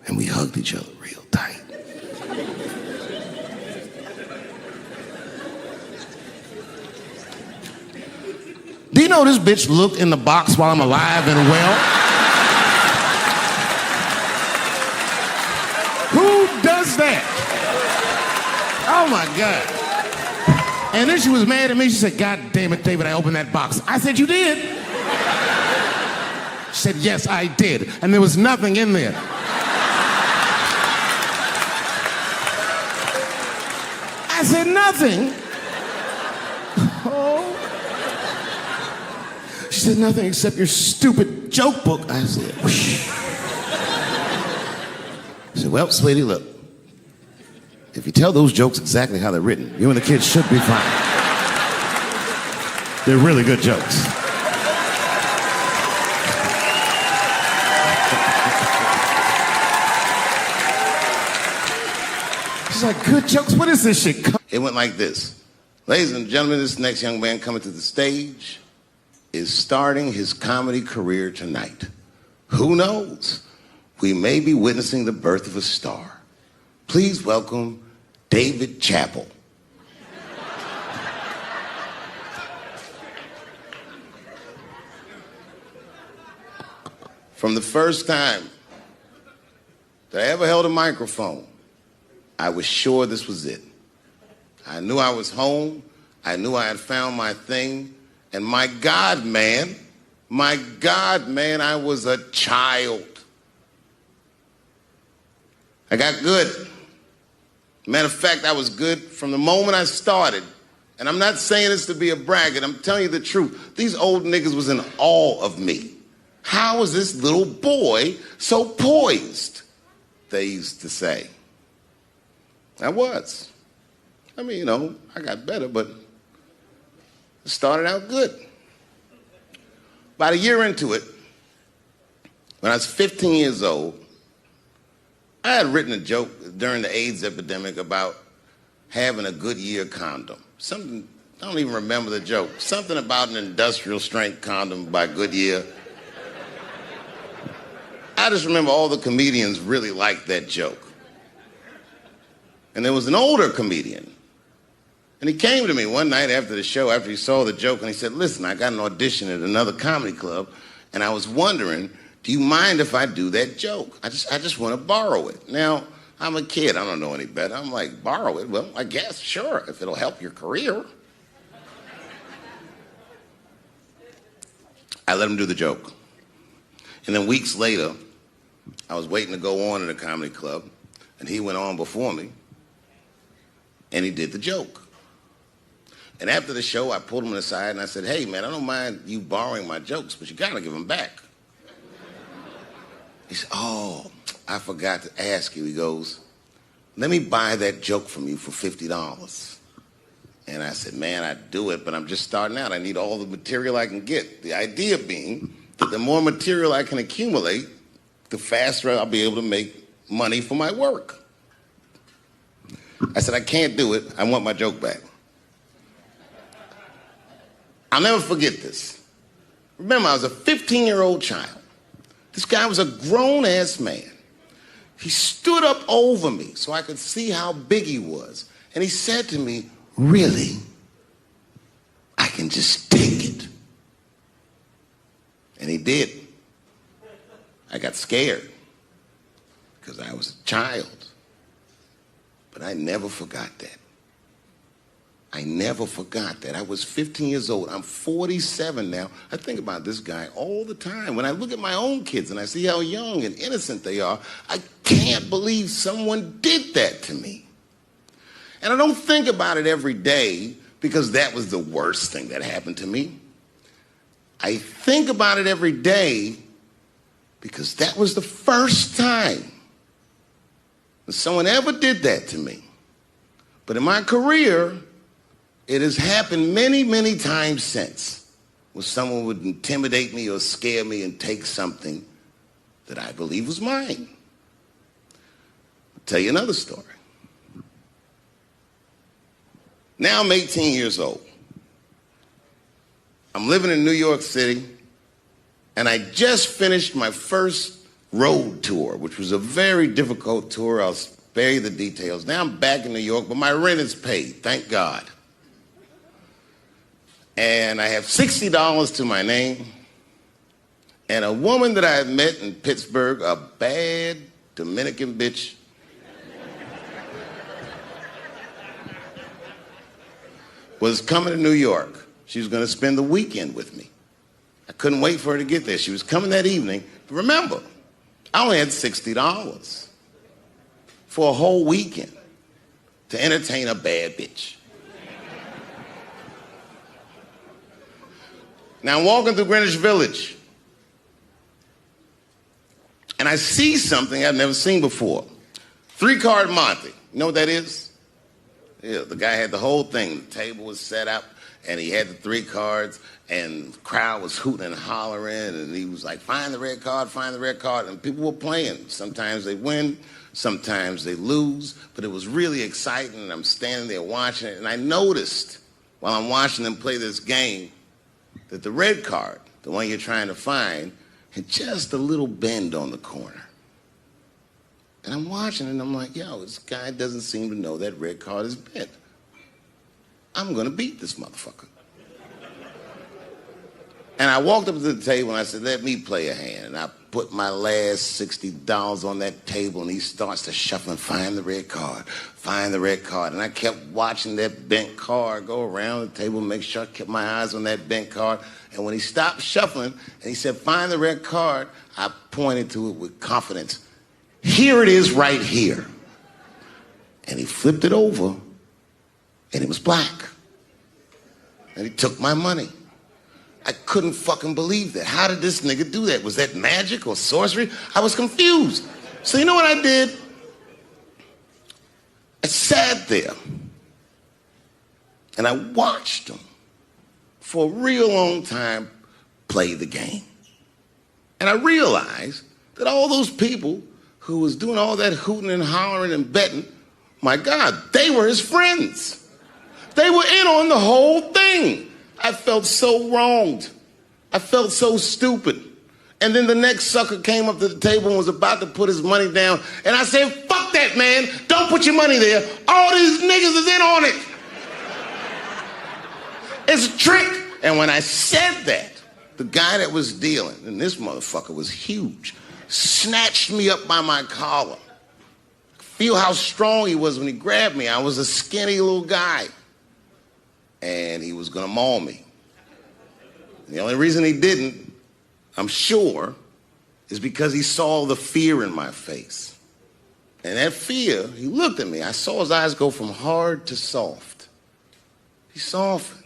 And we hugged each other real tight. Do you know this bitch looked in the box while I'm alive and well? Who does that? Oh my God. And then she was mad at me. She said, God damn it, David, I opened that box. I said, you did? She said, yes, I did. And there was nothing in there. I said, nothing? Oh. She said, nothing except your stupid joke book. I said, whoosh. I said, well, sweetie, look. If you tell those jokes exactly how they're written, you and the kids should be fine. They're really good jokes. She's like, good jokes? What is this shit? It went like this. Ladies and gentlemen, this next young man coming to the stage is starting his comedy career tonight. Who knows? We may be witnessing the birth of a star. Please welcome David Chappelle. From the first time that I ever held a microphone, I was sure this was it. I knew I was home. I knew I had found my thing. And my God, man, I was a child. I got good. Matter of fact, I was good from the moment I started. And I'm not saying this to be a braggart. I'm telling you the truth. These old niggas was in awe of me. How is this little boy so poised? They used to say. I was. I mean, you know, I got better, but it started out good. About a year into it, when I was 15 years old, I had written a joke during the AIDS epidemic about having a Goodyear condom. Something, I don't even remember the joke. Something about an industrial strength condom by Goodyear. I just remember all the comedians really liked that joke. And there was an older comedian. And he came to me one night after the show, after he saw the joke, and he said, listen, I got an audition at another comedy club, and I was wondering, do you mind if I do that joke? I just want to borrow it. Now, I'm a kid. I don't know any better. I'm like, borrow it? Well, I guess, sure, if it'll help your career. I let him do the joke. And then weeks later, I was waiting to go on in a comedy club, and he went on before me, and he did the joke. And after the show, I pulled him aside, and I said, hey, man, I don't mind you borrowing my jokes, but you got to give them back. He said, oh, I forgot to ask you. He goes, let me buy that joke from you for $50. And I said, man, I'd do it, but I'm just starting out. I need all the material I can get. The idea being that the more material I can accumulate, the faster I'll be able to make money for my work. I said, I can't do it. I want my joke back. I'll never forget this. Remember, I was a 15-year-old child. This guy was a grown-ass man. He stood up over me so I could see how big he was. And he said to me, really? I can just take it. And he did. I got scared because I was a child. But I never forgot that. I never forgot that. I was 15 years old. I'm 47 now. I think about this guy all the time. When I look at my own kids and I see how young and innocent they are, I can't believe someone did that to me. And I don't think about it every day because that was the worst thing that happened to me. I think about it every day because that was the first time that someone ever did that to me. But in my career, it has happened many, many times since, where someone would intimidate me or scare me and take something that I believe was mine. I'll tell you another story. Now I'm 18 years old. I'm living in New York City, and I just finished my first road tour, which was a very difficult tour. I'll spare you the details. Now I'm back in New York, but my rent is paid, thank God. And I have $60 to my name, and a woman that I had met in Pittsburgh, a bad Dominican bitch, was coming to New York. She was going to spend the weekend with me. I couldn't wait for her to get there. She was coming that evening. But remember, I only had $60 for a whole weekend to entertain a bad bitch. Now I'm walking through Greenwich Village, and I see something I've never seen before. 3-card Monte. You know what that is? Yeah, the guy had the whole thing. The table was set up, and he had the 3 cards, and the crowd was hooting and hollering, and he was like, find the red card, find the red card, and people were playing. Sometimes they win, sometimes they lose, but it was really exciting, and I'm standing there watching it, and I noticed while I'm watching them play this game that the red card, the one you're trying to find, had just a little bend on the corner. And I'm watching it, and I'm like, yo, this guy doesn't seem to know that red card is bent. I'm going to beat this motherfucker. And I walked up to the table and I said, let me play a hand. And I put my last $60 on that table and he starts to shuffle and find the red card, find the red card. And I kept watching that bent card go around the table, make sure I kept my eyes on that bent card. And when he stopped shuffling and he said, find the red card, I pointed to it with confidence. Here it is right here. And he flipped it over and it was black. And he took my money. I couldn't fucking believe that. How did this nigga do that? Was that magic or sorcery? I was confused. So you know what I did? I sat there and I watched him for a real long time play the game. And I realized that all those people who was doing all that hooting and hollering and betting, my God, they were his friends. They were in on the whole thing. I felt so wronged. I felt so stupid. And then the next sucker came up to the table and was about to put his money down. And I said, fuck that, man. Don't put your money there. All these niggas is in on it. It's a trick. And when I said that, the guy that was dealing, and this motherfucker was huge, snatched me up by my collar. Feel how strong he was when he grabbed me. I was a skinny little guy. And he was gonna maul me. The only reason he didn't, I'm sure, is because he saw the fear in my face. And that fear, he looked at me. I saw his eyes go from hard to soft. He softened.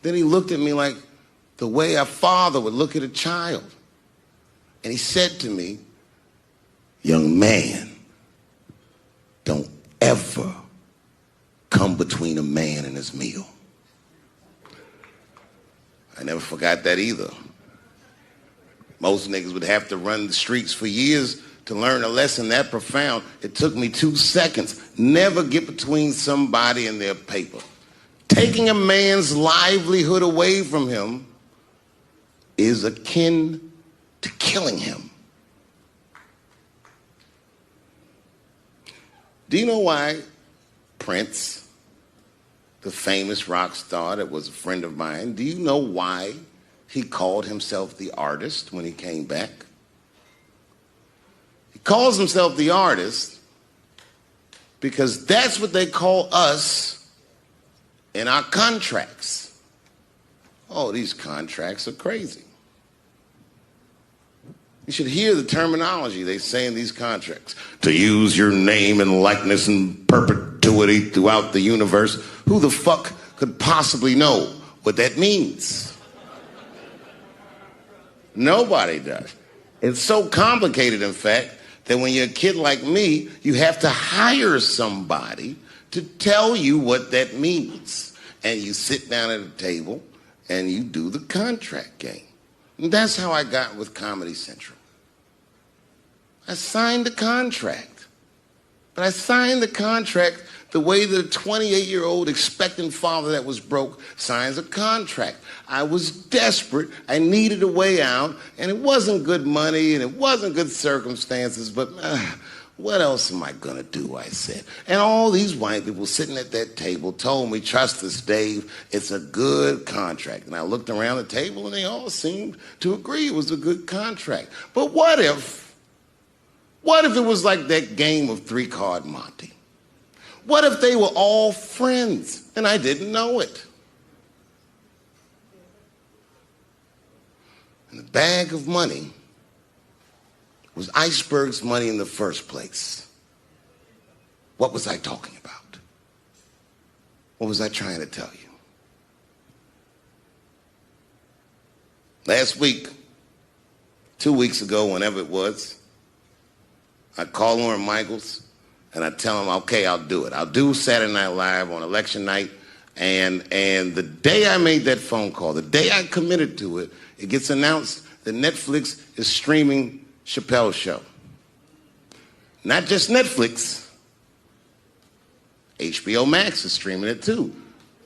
Then he looked at me like the way a father would look at a child. And he said to me, young man, don't ever come between a man and his meal. I never forgot that either. Most niggas would have to run the streets for years to learn a lesson that profound. It took me 2 seconds. Never get between somebody and their paper. Taking a man's livelihood away from him is akin to killing him. Do you know why Prince, the famous rock star that was a friend of mine, do you know why he called himself the artist when he came back? He calls himself the artist because that's what they call us in our contracts. Oh, these contracts are crazy. You should hear the terminology they say in these contracts. To use your name and likeness in perpetuity throughout the universe. Who the fuck could possibly know what that means? Nobody does. It's so complicated, in fact, that when you're a kid like me, you have to hire somebody to tell you what that means. And you sit down at a table and you do the contract game. And that's how I got with Comedy Central. I signed the contract. But I signed the contract the way that a 28-year-old expectant father that was broke signs a contract. I was desperate. I needed a way out. And it wasn't good money and it wasn't good circumstances. But what else am I going to do, I said. And all these white people sitting at that table told me, trust us, Dave, it's a good contract. And I looked around the table and they all seemed to agree it was a good contract. But what if it was like that game of 3-Card Monte? What if they were all friends and I didn't know it? And the bag of money was Iceberg's money in the first place. What was I talking about? What was I trying to tell you? Last week, 2 weeks ago, whenever it was, I call Lauren Michaels and I tell him, okay, I'll do it. I'll do Saturday Night Live on election night. And the day I made that phone call, the day I committed to it, it gets announced that Netflix is streaming Chappelle's show. Not just Netflix. HBO Max is streaming it too.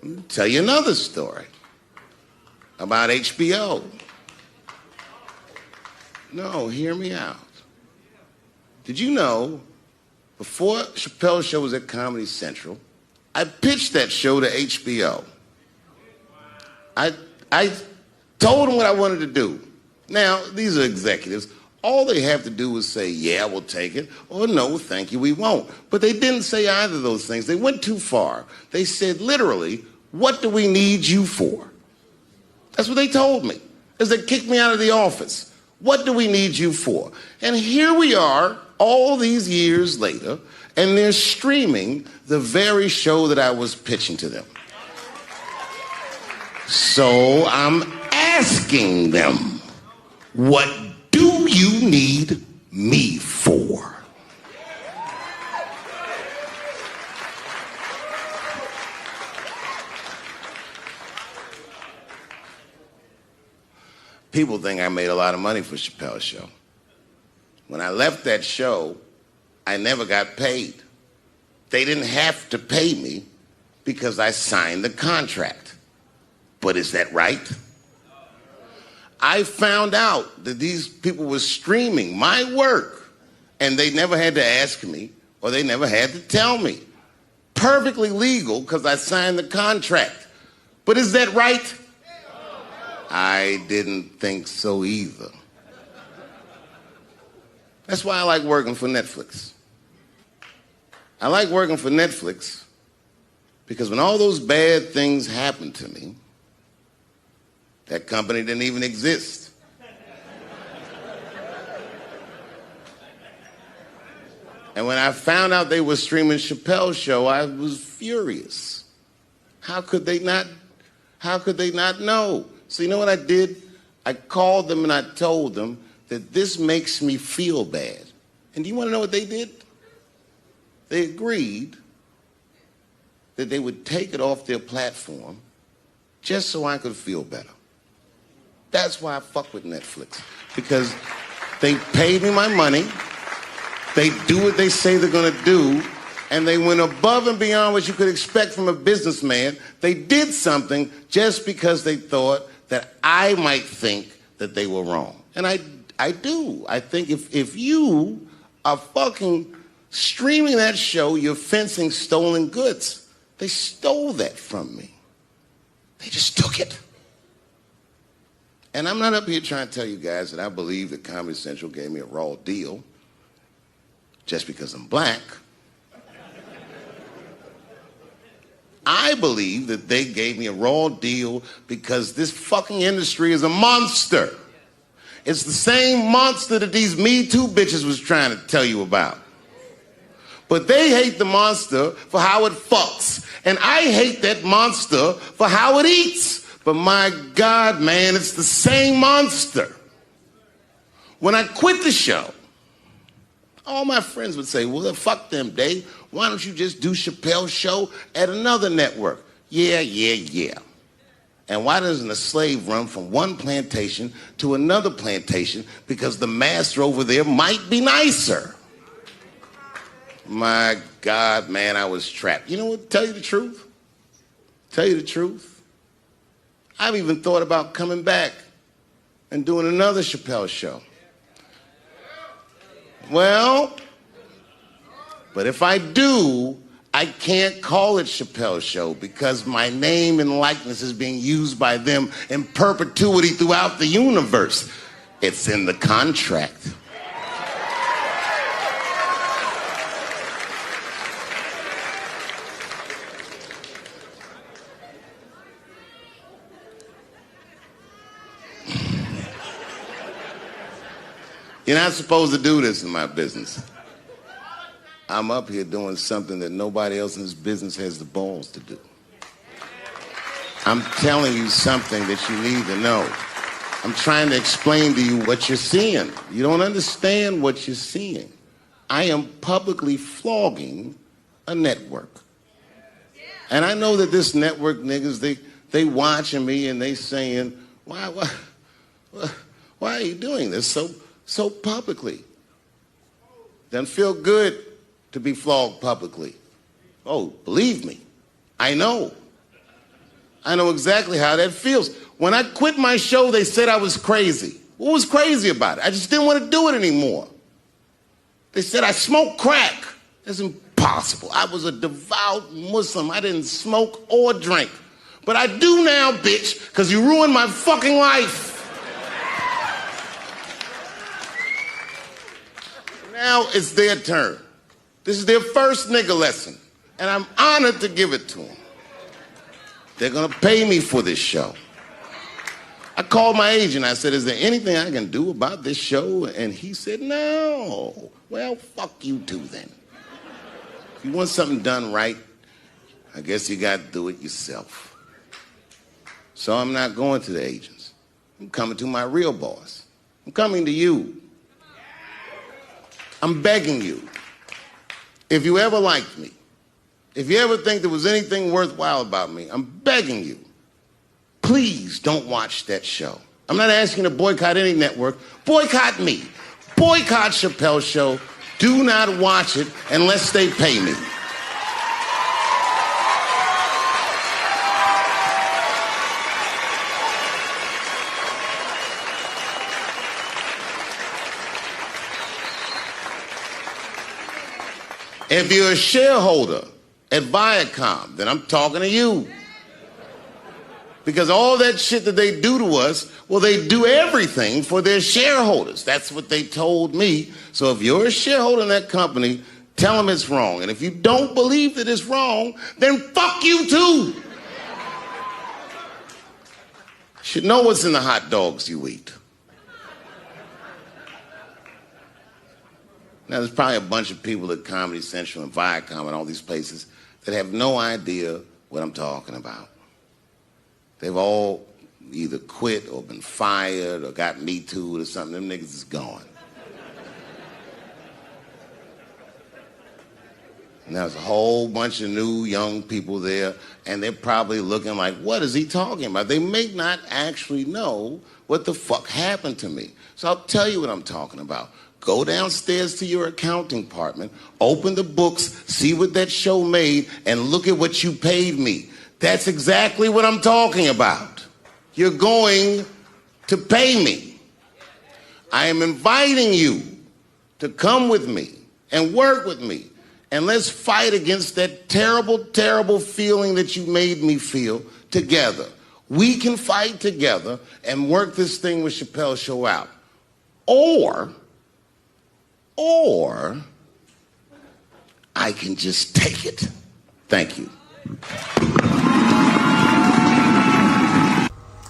I'll tell you another story about HBO. No, hear me out. Did you know, before Chappelle's show was at Comedy Central, I pitched that show to HBO. I Told them what I wanted to do. Now, these are executives. All they have to do is say, yeah, we'll take it, or no, thank you, we won't. But they didn't say either of those things. They went too far. They said, literally, what do we need you for? That's what they told me, as they kicked me out of the office. What do we need you for? And here we are, all these years later, and they're streaming the very show that I was pitching to them. So I'm asking them, what do you need me for? People think I made a lot of money for Chappelle's show. When I left that show, I never got paid. They didn't have to pay me because I signed the contract. But is that right? I found out that these people were streaming my work and they never had to ask me or they never had to tell me. Perfectly legal because I signed the contract. But is that right? I didn't think so either. That's why I like working for Netflix. I like working for Netflix because when all those bad things happened to me, that company didn't even exist. And when I found out they were streaming Chappelle's show, I was furious. How could they not know? So you know what I did? I called them and I told them that this makes me feel bad. And do you want to know what they did? They agreed that they would take it off their platform just so I could feel better. That's why I fuck with Netflix. Because they paid me my money, they do what they say they're gonna do, and they went above and beyond what you could expect from a businessman. They did something just because they thought that I might think that they were wrong. And I do. I think if you are fucking streaming that show, you're fencing stolen goods. They stole that from me. They just took it. And I'm not up here trying to tell you guys that I believe that Comedy Central gave me a raw deal just because I'm black. I believe that they gave me a raw deal because this fucking industry is a monster. It's the same monster that these Me Too bitches was trying to tell you about. But they hate the monster for how it fucks. And I hate that monster for how it eats. But my God, man, it's the same monster. When I quit the show, all my friends would say, well, fuck them, Dave. Why don't you just do Chappelle's show at another network? Yeah. And why doesn't a slave run from one plantation to another plantation because the master over there might be nicer? My God, man, I was trapped. You know what? Tell you the truth. I've even thought about coming back and doing another Chappelle show. Well, but if I do, I can't call it Chappelle's show because my name and likeness is being used by them in perpetuity throughout the universe. It's in the contract. You're not supposed to do this in my business. I'm up here doing something that nobody else in this business has the balls to do. I'm telling you something that you need to know. I'm trying to explain to you what you're seeing. You don't understand what you're seeing. I am publicly flogging a network. And I know that this network niggas, they watching me and they saying, why are you doing this so publicly? Doesn't feel good to be flogged publicly. Oh, believe me, I know. I know exactly how that feels. When I quit my show, they said I was crazy. What was crazy about it? I just didn't want to do it anymore. They said I smoked crack. That's impossible. I was a devout Muslim. I didn't smoke or drink. But I do now, bitch, because you ruined my fucking life. Now it's their turn. This is their first nigga lesson, and I'm honored to give it to them. They're gonna pay me for this show. I called my agent. I said, is there anything I can do about this show? And he said, no. Well, fuck you too then. If you want something done right, I guess you got to do it yourself. So I'm not going to the agents. I'm coming to my real boss. I'm coming to you. I'm begging you. If you ever liked me, if you ever think there was anything worthwhile about me, I'm begging you. Please don't watch that show. I'm not asking you to boycott any network. Boycott me. Boycott Chappelle's show. Do not watch it unless they pay me. If you're a shareholder at Viacom, then I'm talking to you. Because all that shit that they do to us, well, they do everything for their shareholders. That's what they told me. So if you're a shareholder in that company, tell them it's wrong. And if you don't believe that it's wrong, then fuck you too. You should know what's in the hot dogs you eat. Now, there's probably a bunch of people at Comedy Central and Viacom and all these places that have no idea what I'm talking about. They've all either quit or been fired or got Me Too'd or something. Them niggas is gone. And there's a whole bunch of new young people there, and they're probably looking like, what is he talking about? They may not actually know what the fuck happened to me. So I'll tell you what I'm talking about. Go downstairs to your accounting department, open the books, see what that show made, and look at what you paid me. That's exactly what I'm talking about. You're going to pay me. I am inviting you to come with me and work with me. And let's fight against that terrible, terrible feeling that you made me feel together. We can fight together and work this thing with Chappelle's show out. Or I can just take it. Thank you.